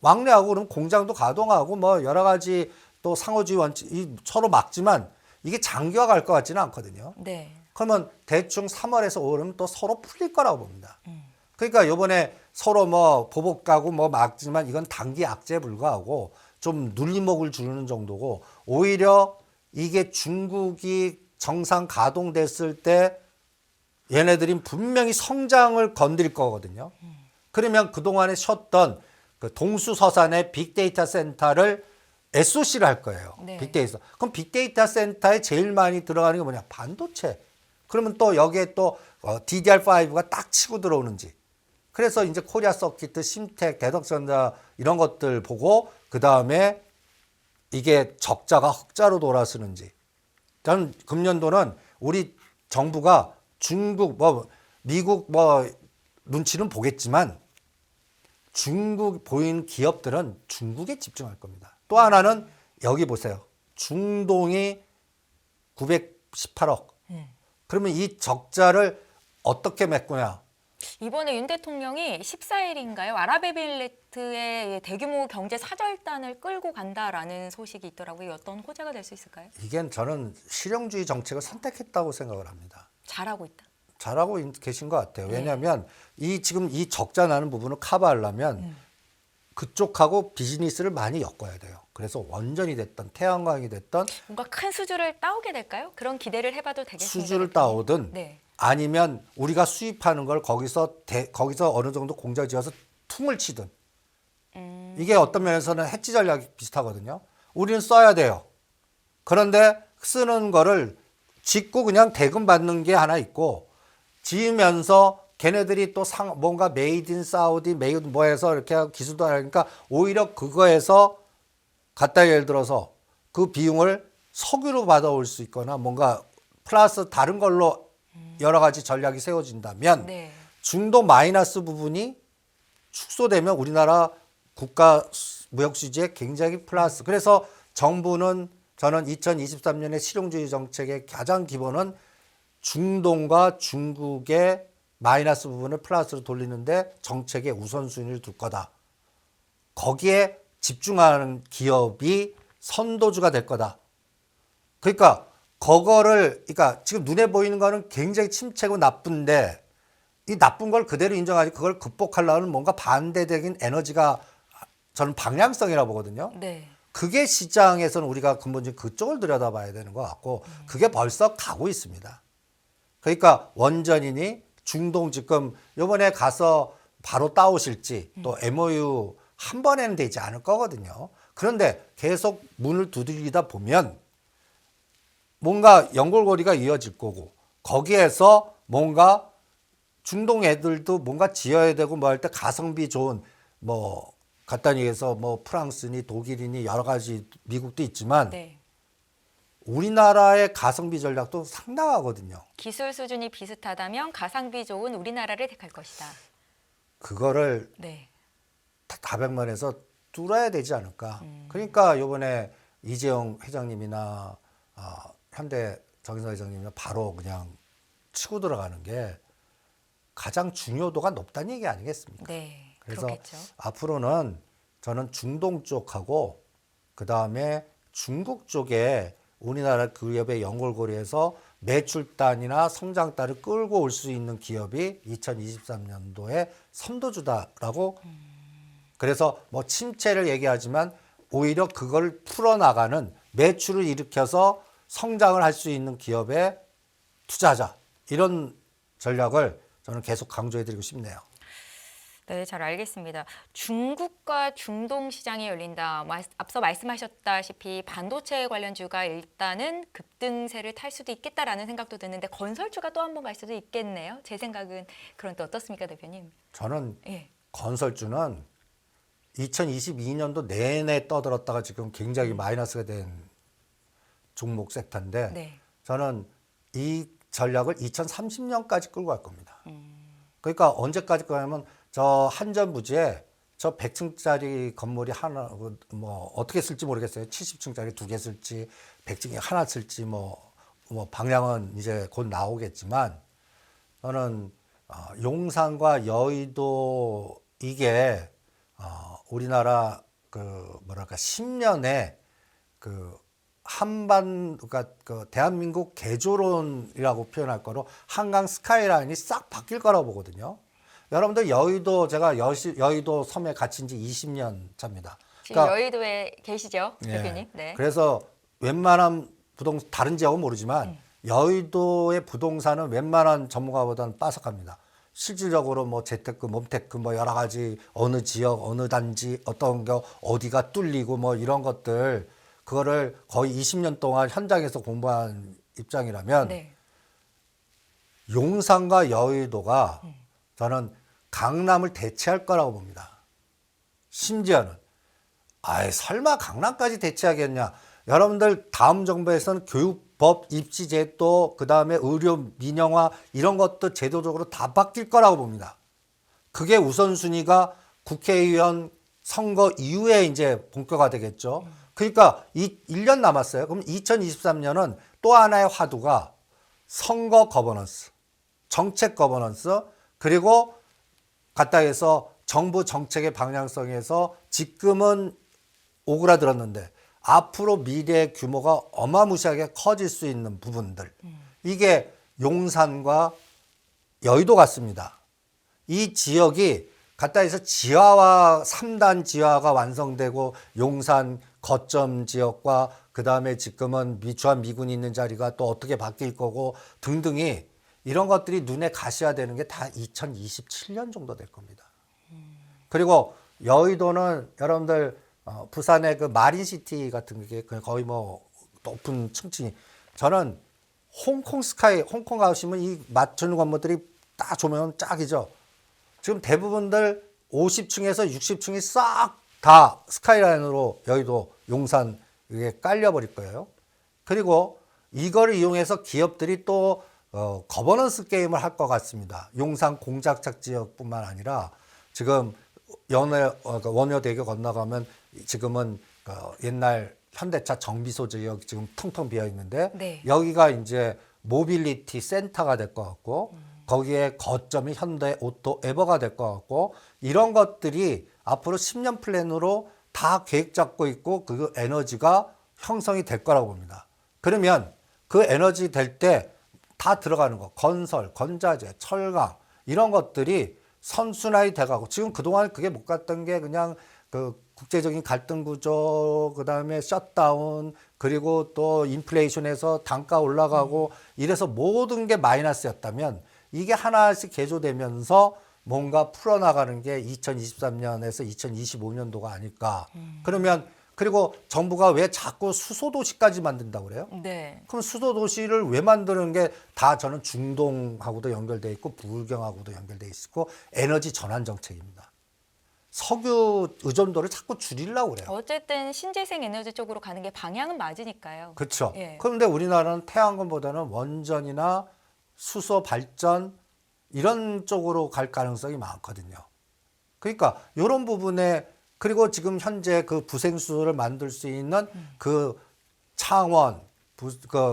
왕래하고 그러면 공장도 가동하고 뭐 여러 가지 또 상호주의 원칙 서로 막지만 이게 장기화 갈 것 같지는 않거든요. 네. 그러면 대충 3월에서 5월은 또 서로 풀릴 거라고 봅니다. 그러니까 이번에 서로 뭐 보복 가고 뭐 막지만 이건 단기 악재에 불과하고 좀 눌림목을 주는 정도고 오히려 이게 중국이 정상 가동됐을 때 얘네들이 분명히 성장을 건드릴 거거든요. 그러면 그동안에 쉬었던 그 동수서산의 빅데이터 센터를 SOC를 할 거예요. 네. 빅데이터. 그럼 빅데이터 센터에 제일 많이 들어가는 게 뭐냐? 반도체. 그러면 또 여기에 또 DDR5가 딱 치고 들어오는지. 그래서 이제 코리아 서킷, 심텍, 대덕전자 이런 것들 보고 그 다음에 이게 적자가 흑자로 돌아서는지. 저는 금년도는 우리 정부가 중국 미국 눈치는 보겠지만 중국 보이는 기업들은 중국에 집중할 겁니다. 또 하나는 여기 보세요. 중동이 918억. 그러면 이 적자를 어떻게 메꾸냐? 이번에 윤 대통령이 14일인가요? 아랍에미레이트의 대규모 경제 사절단을 끌고 간다라는 소식이 있더라고요. 어떤 호재가 될 수 있을까요? 이게 저는 실용주의 정책을 선택했다고 생각을 합니다. 잘하고 있다. 잘하고 계신 것 같아요. 왜냐하면 지금 이 적자 나는 부분을 커버하려면 그쪽하고 비즈니스를 많이 엮어야 돼요. 그래서 원전이 됐던 태양광이 됐던 뭔가 큰 수주를 따오게 될까요? 그런 기대를 해봐도 되겠습니다. 수주를 따오든 네. 아니면 우리가 수입하는 걸 거기서 어느 정도 공장 지어서 퉁을 치든 이게 어떤 면에서는 해치 전략이 비슷하거든요. 우리는 써야 돼요. 그런데 쓰는 거를 짓고 그냥 대금 받는 게 하나 있고 지으면서 걔네들이 또 뭔가 메이드 인 사우디, 메이드 뭐해서 이렇게 기술도 하니까 오히려 그거에서 갖다 예를 들어서 그 비용을 석유로 받아올 수 있거나 뭔가 플러스 다른 걸로 여러 가지 전략이 세워진다면 네. 중도 마이너스 부분이 축소되면 우리나라 국가 무역 수지에 굉장히 플러스. 그래서 정부는 저는 2023년의 실용주의 정책의 가장 기본은 중동과 중국의 마이너스 부분을 플러스로 돌리는데 정책의 우선순위를 둘 거다. 거기에 집중하는 기업이 선도주가 될 거다. 그러니까 그러니까 지금 눈에 보이는 거는 굉장히 침체고 나쁜데 이 나쁜 걸 그대로 인정하지 그걸 극복하려는 뭔가 반대적인 에너지가 저는 방향성이라고 보거든요. 네. 그게 시장에서는 우리가 근본적인 그쪽을 들여다봐야 되는 것 같고 그게 벌써 가고 있습니다. 그러니까 원전이니 중동 지금 이번에 가서 바로 따오실지 또 MOU 한 번에는 되지 않을 거거든요. 그런데 계속 문을 두드리다 보면 뭔가 연골고리가 이어질 거고 거기에서 뭔가 중동 애들도 뭔가 지어야 되고 뭐 할 때 가성비 좋은 뭐 간단히 얘기해서 뭐 프랑스니 독일이니 여러 가지 미국도 있지만 네. 우리나라의 가성비 전략도 상당하거든요. 기술 수준이 비슷하다면 가성비 좋은 우리나라를 택할 것이다. 그거를 네. 다백만에서 뚫어야 되지 않을까. 그러니까 이번에 이재용 회장님이나 현대 정의사 회장님이나 바로 그냥 치고 들어가는 게 가장 중요도가 높다는 얘기 아니겠습니까? 네. 그래서 그렇겠죠. 앞으로는 저는 중동 쪽하고 그 다음에 중국 쪽에 우리나라 기업의 연골고리에서 매출단이나 성장단을 끌고 올 수 있는 기업이 2023년도에 선도주다라고 그래서 뭐 침체를 얘기하지만 오히려 그걸 풀어나가는 매출을 일으켜서 성장을 할 수 있는 기업에 투자하자. 이런 전략을 저는 계속 강조해드리고 싶네요. 네, 잘 알겠습니다. 중국과 중동 시장이 열린다. 앞서 말씀하셨다시피 반도체 관련주가 일단은 급등세를 탈 수도 있겠다라는 생각도 드는데 건설주가 또 한 번 갈 수도 있겠네요. 제 생각은 그런데 어떻습니까, 대표님? 저는 예. 건설주는 2022년도 내내 떠들었다가 지금 굉장히 마이너스가 된 종목 섹터인데 네. 저는 이 전략을 2030년까지 끌고 갈 겁니다. 그러니까 언제까지 거냐면 저 한전부지에 저 100층짜리 건물이 하나 뭐 어떻게 쓸지 모르겠어요. 70층짜리 2개 쓸지 100층이 하나 쓸지 뭐 방향은 이제 곧 나오겠지만 저는 용산과 여의도 이게 우리나라 그 뭐랄까 10년에 그 그러니까 그 대한민국 개조론이라고 표현할 거로 한강 스카이라인이 싹 바뀔 거라고 보거든요. 여러분들 여의도 제가 여의도 섬에 갇힌 지 20년 차입니다. 지금 여의도에 계시죠, 대표님? 네. 그래서 웬만한 다른 지역은 모르지만 여의도의 부동산은 웬만한 전문가보다는 빠삭합니다. 실질적으로 뭐 재테크, 몸테크 뭐 여러 가지 어느 지역, 어느 단지, 어떤 거 어디가 뚫리고 뭐 이런 것들 그거를 거의 20년 동안 현장에서 공부한 입장이라면 네. 용산과 여의도가 저는 강남을 대체할 거라고 봅니다. 심지어는 설마 강남까지 대체하겠냐. 여러분들 다음 정부에서는 교육법, 입시제도, 그다음에 의료 민영화 이런 것도 제도적으로 다 바뀔 거라고 봅니다. 그게 우선순위가 국회의원 선거 이후에 이제 본격화되겠죠. 그러니까 1년 남았어요. 그럼 2023년은 또 하나의 화두가 선거 거버넌스, 정책 거버넌스, 그리고 갖다 해서 정부 정책의 방향성에서 지금은 오그라들었는데 앞으로 미래의 규모가 어마무시하게 커질 수 있는 부분들. 이게 용산과 여의도 같습니다. 이 지역이 갖다 해서 지하화 3단 지하가 완성되고 용산 거점 지역과 그다음에 지금은 주한 미군이 있는 자리가 또 어떻게 바뀔 거고 등등이 이런 것들이 눈에 가시화 되는 게 다 2027년 정도 될 겁니다. 그리고 여의도는 여러분들 부산의 그 마린시티 같은 게 거의 뭐 높은 층층이 저는 홍콩 스카이 홍콩 가시면 이 맞추는 건물들이 딱 조명은 짝이죠. 지금 대부분들 50층에서 60층이 싹 다 스카이라인으로 여의도 용산 이게 깔려버릴 거예요. 그리고 이걸 이용해서 기업들이 또 거버넌스 게임을 할 것 같습니다. 용산 공작착 지역뿐만 아니라 지금 원효대교 건너가면 지금은 옛날 현대차 정비소 지역 지금 텅텅 비어 있는데 네. 여기가 이제 모빌리티 센터가 될 것 같고 거기에 거점이 현대 오토 에버가 될 것 같고 이런 것들이 앞으로 10년 플랜으로 다 계획 잡고 있고 그 에너지가 형성이 될 거라고 봅니다. 그러면 그 에너지 될 때 다 들어가는 거 건설, 건자재, 철강 이런 것들이 선순환이 돼가고 지금 그동안 그게 못 갔던 게 그냥 그 국제적인 갈등 구조 그다음에 셧다운 그리고 또 인플레이션에서 단가 올라가고 이래서 모든 게 마이너스였다면 이게 하나씩 개조되면서 뭔가 풀어나가는 게 2023년에서 2025년도가 아닐까. 그러면 그리고 정부가 왜 자꾸 수소도시까지 만든다고 그래요? 네. 그럼 수소도시를 왜 만드는 게 다 저는 중동하고도 연결돼 있고 불경하고도 연결돼 있고 에너지 전환 정책입니다. 석유 의존도를 자꾸 줄이려고 그래요. 어쨌든 신재생 에너지 쪽으로 가는 게 방향은 맞으니까요. 그렇죠. 예. 그런데 우리나라는 태양광보다는 원전이나 수소 발전 이런 쪽으로 갈 가능성이 많거든요. 그러니까 이런 부분에 그리고 지금 현재 그 부생수를 만들 수 있는 그 창원,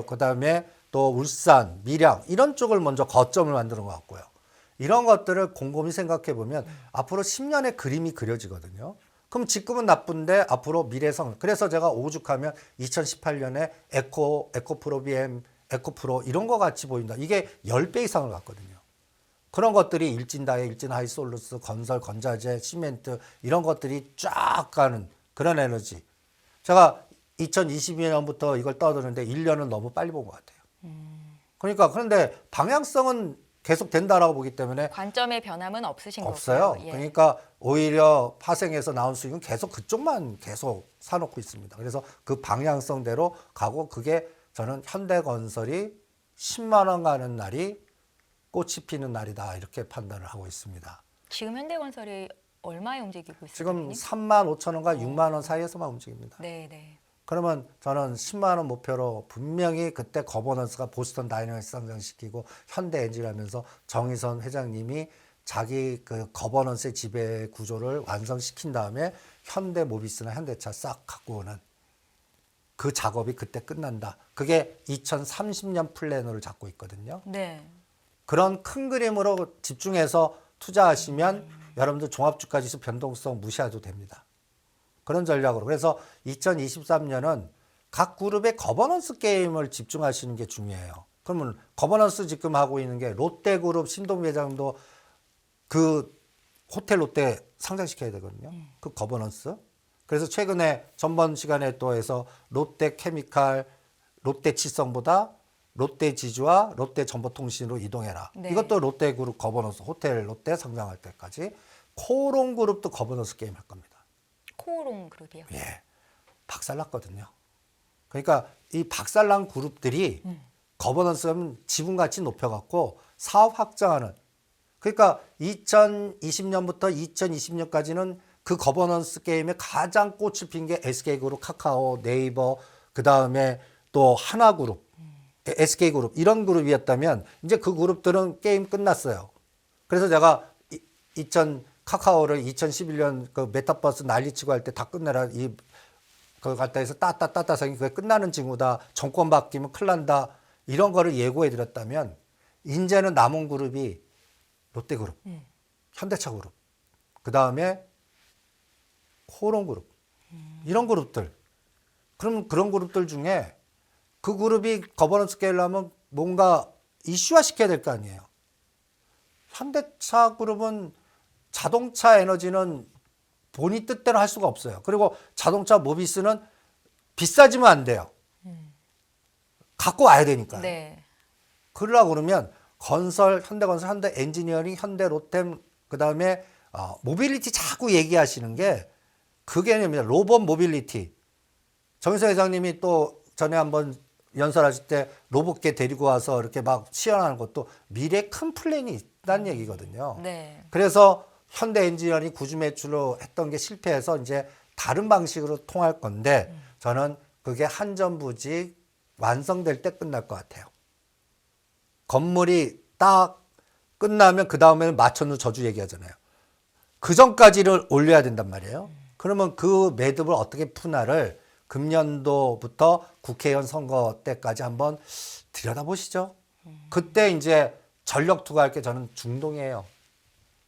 그다음에 또 울산, 밀양 이런 쪽을 먼저 거점을 만드는 것 같고요. 이런 것들을 곰곰이 생각해 보면 앞으로 10년의 그림이 그려지거든요. 그럼 지금은 나쁜데 앞으로 미래성. 그래서 제가 오죽하면 2018년에 에코프로 BM, 에코프로 이런 거 같이 보인다. 이게 10배 이상을 갔거든요. 그런 것들이 일진다이아, 일진하이솔루스, 건설, 건자재, 시멘트 이런 것들이 쫙 가는 그런 에너지. 제가 2022년부터 이걸 떠드는데 1년은 너무 빨리 본 것 같아요. 그러니까 그런데 방향성은 계속 된다라고 보기 때문에 관점의 변함은 없으신 없어요. 거고요. 예. 그러니까 오히려 파생해서 나온 수익은 계속 그쪽만 계속 사놓고 있습니다. 그래서 그 방향성대로 가고 그게 저는 현대건설이 10만 원 가는 날이 꽃이 피는 날이다 이렇게 판단을 하고 있습니다. 지금 현대건설이 얼마에 움직이고 있어요? 지금 대표님? 3만 5천 원과 6만 원 사이에서만 움직입니다. 네, 네. 그러면 저는 10만 원 목표로 분명히 그때 거버넌스가 보스턴 다이내믹스 상장시키고 현대엔진 하면서 정의선 회장님이 자기 그 거버넌스의 지배 구조를 완성시킨 다음에 현대모비스나 현대차 싹 갖고 오는 그 작업이 그때 끝난다. 그게 2030년 플래너를 잡고 있거든요. 네. 그런 큰 그림으로 집중해서 투자하시면 여러분들 종합주가지수 변동성 무시해도 됩니다. 그런 전략으로. 그래서 2023년은 각 그룹의 거버넌스 게임을 집중하시는 게 중요해요. 그러면 거버넌스 지금 하고 있는 게 롯데그룹 신동빈 회장도 그 호텔 롯데 상장시켜야 되거든요. 그 거버넌스. 그래서 최근에 전번 시간에 또 해서 롯데케미칼, 롯데치성보다 롯데지주와 롯데정보통신으로 이동해라. 네. 이것도 롯데그룹 거버넌스, 호텔 롯데 상장할 때까지. 코롱그룹도 거버넌스 게임 할 겁니다. 코오롱 그룹이요. 예, 박살났거든요. 그러니까 이 박살난 그룹들이 거버넌스는 지분가치 높여갖고 사업 확장하는. 그러니까 2020년부터 2020년까지는 그 거버넌스 게임에 가장 꽃을 핀 게 SK그룹, 카카오, 네이버, 그 다음에 또 하나그룹, SK그룹 이런 그룹이었다면 이제 그 그룹들은 게임 끝났어요. 그래서 제가 카카오를 2011년 그 메타버스 난리치고 할 때 다 끝내라 그걸 갖다 해서 따따따따성이 그게 끝나는 징후다. 정권 바뀌면 큰일 난다. 이런 거를 예고해 드렸다면 이제는 남은 그룹이 롯데그룹, 현대차그룹, 그 다음에 코오롱그룹 이런 그룹들. 그럼 그런 그룹들 중에 그 그룹이 거버넌스 깨려면 뭔가 이슈화 시켜야 될 거 아니에요. 현대차그룹은 자동차 에너지는 본인 뜻대로 할 수가 없어요. 그리고 자동차 모비스는 비싸지면 안 돼요. 갖고 와야 되니까요. 네. 그러려고 그러면 건설, 현대건설, 현대엔지니어링, 현대로템 그다음에 모빌리티 자꾸 얘기하시는 게 그게 아닙니다. 로봇 모빌리티. 정의서 회장님이 또 전에 한번 연설하실 때 로봇계 데리고 와서 이렇게 막 시연하는 것도 미래에 큰 플랜이 있다는 얘기거든요. 네. 그래서 현대엔지니어링 구주 매출로 했던 게 실패해서 이제 다른 방식으로 통할 건데 저는 그게 한전부지 완성될 때 끝날 것 같아요. 건물이 딱 끝나면 그 다음에는 마천루 저주 얘기하잖아요. 그 전까지를 올려야 된단 말이에요. 그러면 그 매듭을 어떻게 푸나를 금년도부터 국회의원 선거 때까지 한번 들여다보시죠. 그때 이제 전력 투과할 게 저는 중동이에요.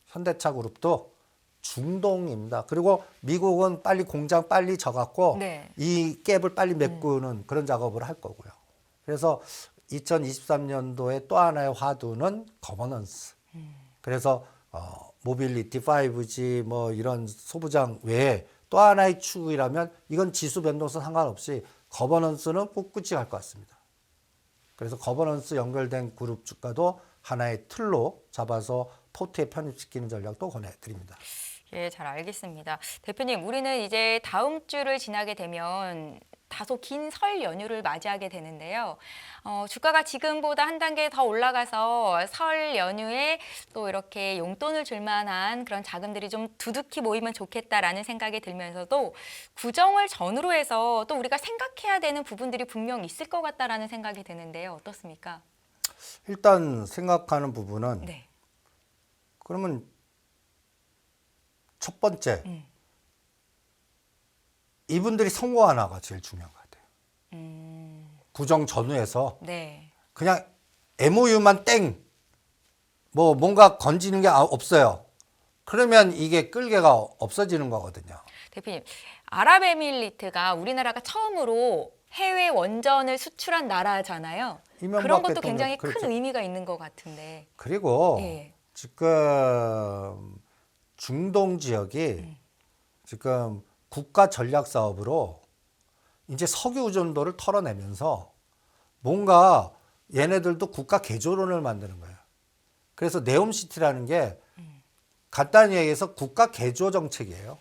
현대차 그룹도 중동입니다. 그리고 미국은 빨리 공장 빨리 져갖고 네. 이 갭을 빨리 메꾸는 그런 작업을 할 거고요. 그래서 2023년도에 또 하나의 화두는 거버넌스. 그래서 모빌리티, 5G 뭐 이런 소부장 외에 또 하나의 추구이라면 이건 지수 변동성 상관없이 거버넌스는 꿋꿋이 갈 것 같습니다. 그래서 거버넌스 연결된 그룹 주가도 하나의 틀로 잡아서 포트에 편입시키는 전략도 권해드립니다. 예, 잘 알겠습니다. 대표님, 우리는 이제 다음 주를 지나게 되면 다소 긴 설 연휴를 맞이하게 되는데요. 주가가 지금보다 한 단계 더 올라가서 설 연휴에 또 이렇게 용돈을 줄 만한 그런 자금들이 좀 두둑히 모이면 좋겠다라는 생각이 들면서도 구정을 전후로 해서 또 우리가 생각해야 되는 부분들이 분명 있을 것 같다라는 생각이 드는데요. 어떻습니까? 일단 생각하는 부분은 네. 그러면 첫 번째 이분들이 성공하나가 제일 중요한 것 같아요. 구정 전후에서 네. 그냥 MOU만 땡, 뭐 뭔가 건지는 게 없어요. 그러면 이게 끌개가 없어지는 거거든요. 대표님, 아랍에미리트가 우리나라가 처음으로 해외 원전을 수출한 나라잖아요. 그런 이명박 것도 대통령, 굉장히 그렇죠. 큰 의미가 있는 것 같은데. 그리고 예. 지금 중동 지역이 지금 국가 전략 사업으로 이제 석유 의존도를 털어내면서 뭔가 얘네들도 국가 개조론을 만드는 거예요. 그래서 네옴시티라는 게 간단히 얘기해서 국가 개조 정책이에요.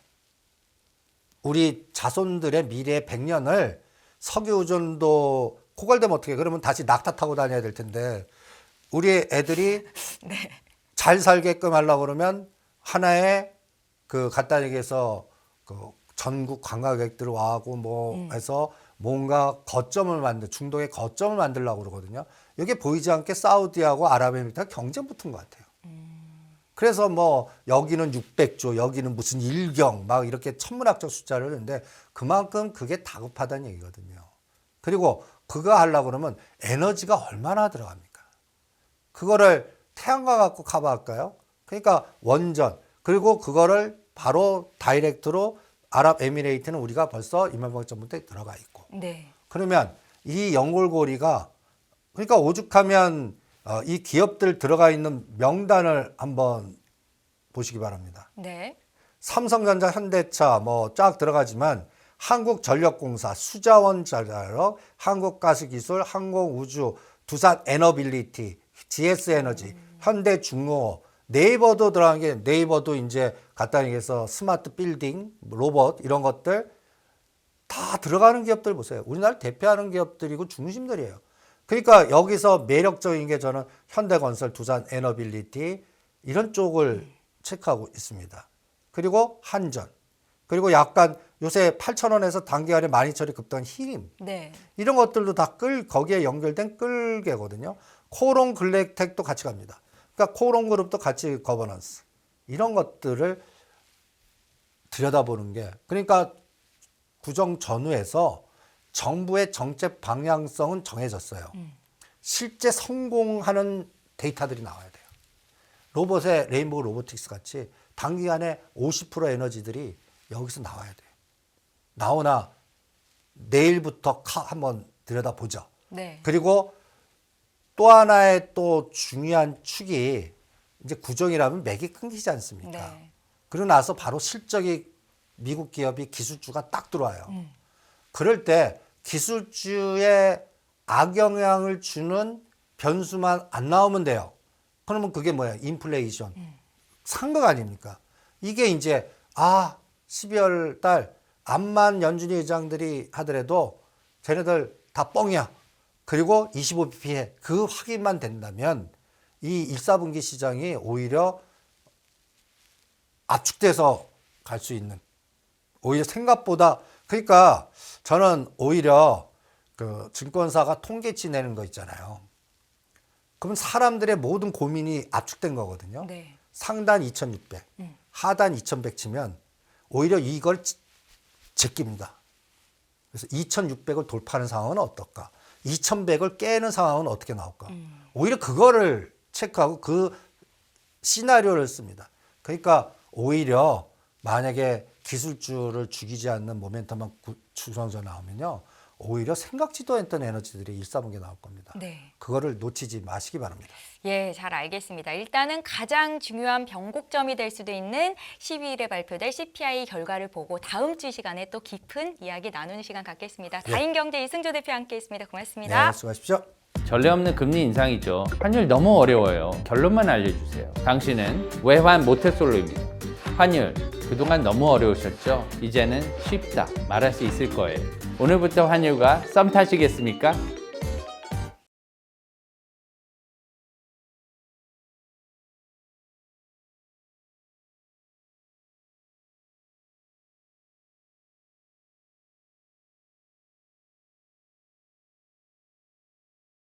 우리 자손들의 미래 100년을 석유 의존도 고갈되면 어떻게 해? 그러면 다시 낙타 타고 다녀야 될 텐데 우리 애들이 잘 살게끔 하려고 그러면 하나의 그 간단히 얘기해서 그 전국 관광객들 와고 뭐 해서 뭔가 거점을 중동의 거점을 만들려고 그러거든요. 이게 보이지 않게 사우디하고 아랍에미리트가 경쟁 붙은 것 같아요. 그래서 뭐 여기는 600조, 여기는 무슨 1경 막 이렇게 천문학적 숫자를 하는데 그만큼 그게 다급하다는 얘기거든요. 그리고 그거 하려고 그러면 에너지가 얼마나 들어갑니까? 그거를 태양광 갖고 커버할까요? 그러니까 원전 그리고 그거를 바로 다이렉트로 아랍에미레이트는 우리가 벌써 이명박 정부 때 들어가 있고 네. 그러면 이 연골고리가 그러니까 오죽하면 이 기업들 들어가 있는 명단을 한번 보시기 바랍니다. 네. 삼성전자, 현대차 뭐 쫙 들어가지만 한국전력공사, 수자원자력, 한국가스기술, 항공우주, 두산에너빌리티, GS에너지, 현대중공업, 네이버도 들어간 게 네이버도 이제 간단히 얘기해서 스마트 빌딩, 로봇 이런 것들 다 들어가는 기업들 보세요. 우리나라 대표하는 기업들이고 중심들이에요. 그러니까 여기서 매력적인 게 저는 현대건설, 두산에너빌리티 이런 쪽을 체크하고 있습니다. 그리고 한전, 그리고 약간 요새 8,000원에서 단기간에 12,000원이 급등한 히림 네. 이런 것들도 다 거기에 연결된 끌개거든요. 코롱 글렉텍도 같이 갑니다. 그러니까 코롱 그룹도 같이 거버넌스 이런 것들을 들여다보는 게 그러니까 구정 전후에서 정부의 정책 방향성은 정해졌어요. 실제 성공하는 데이터들이 나와야 돼요. 로봇의 레인보우 로보틱스 같이 단기간에 50% 에너지들이 여기서 나와야 돼요. 나오나 내일부터 한번 들여다보죠. 네. 그리고 또 하나의 또 중요한 축이 이제 구정이라면 맥이 끊기지 않습니까? 네. 그러고 나서 바로 실적이 미국 기업이 기술주가 딱 들어와요. 그럴 때 기술주에 악영향을 주는 변수만 안 나오면 돼요. 그러면 그게 뭐예요? 인플레이션. 산 거 아닙니까? 이게 이제 12월 달 암만 연준이 의장들이 하더라도 쟤네들 다 뻥이야. 그리고 25bp에 그 확인만 된다면 이 1, 4분기 시장이 오히려 압축돼서 갈 수 있는 오히려 생각보다 그러니까 저는 오히려 그 증권사가 통계치 내는 거 있잖아요. 그러면 사람들의 모든 고민이 압축된 거거든요. 네. 상단 2,600, 하단 2,100 치면 오히려 이걸 제낍니다. 그래서 2,600을 돌파하는 상황은 어떨까? 2,100을 깨는 상황은 어떻게 나올까? 오히려 그거를 체크하고 그 시나리오를 씁니다. 그러니까 오히려 만약에 기술주를 죽이지 않는 모멘텀만 추선서 나오면요. 오히려 생각지도 않던 에너지들이 1, 4분기에 나올 겁니다. 네. 그거를 놓치지 마시기 바랍니다. 예, 잘 알겠습니다. 일단은 가장 중요한 변곡점이 될 수도 있는 12일에 발표될 CPI 결과를 보고 다음 주 시간에 또 깊은 이야기 나누는 시간 갖겠습니다. 다인경제 이승조 대표 함께했습니다. 고맙습니다. 네, 수고하십시오. 전례 없는 금리 인상이죠. 환율 너무 어려워요. 결론만 알려주세요. 당신은 외환 모태솔로입니다. 환율 그동안 너무 어려우셨죠? 이제는 쉽다 말할 수 있을 거예요. 오늘부터 환율과 썸 타시겠습니까?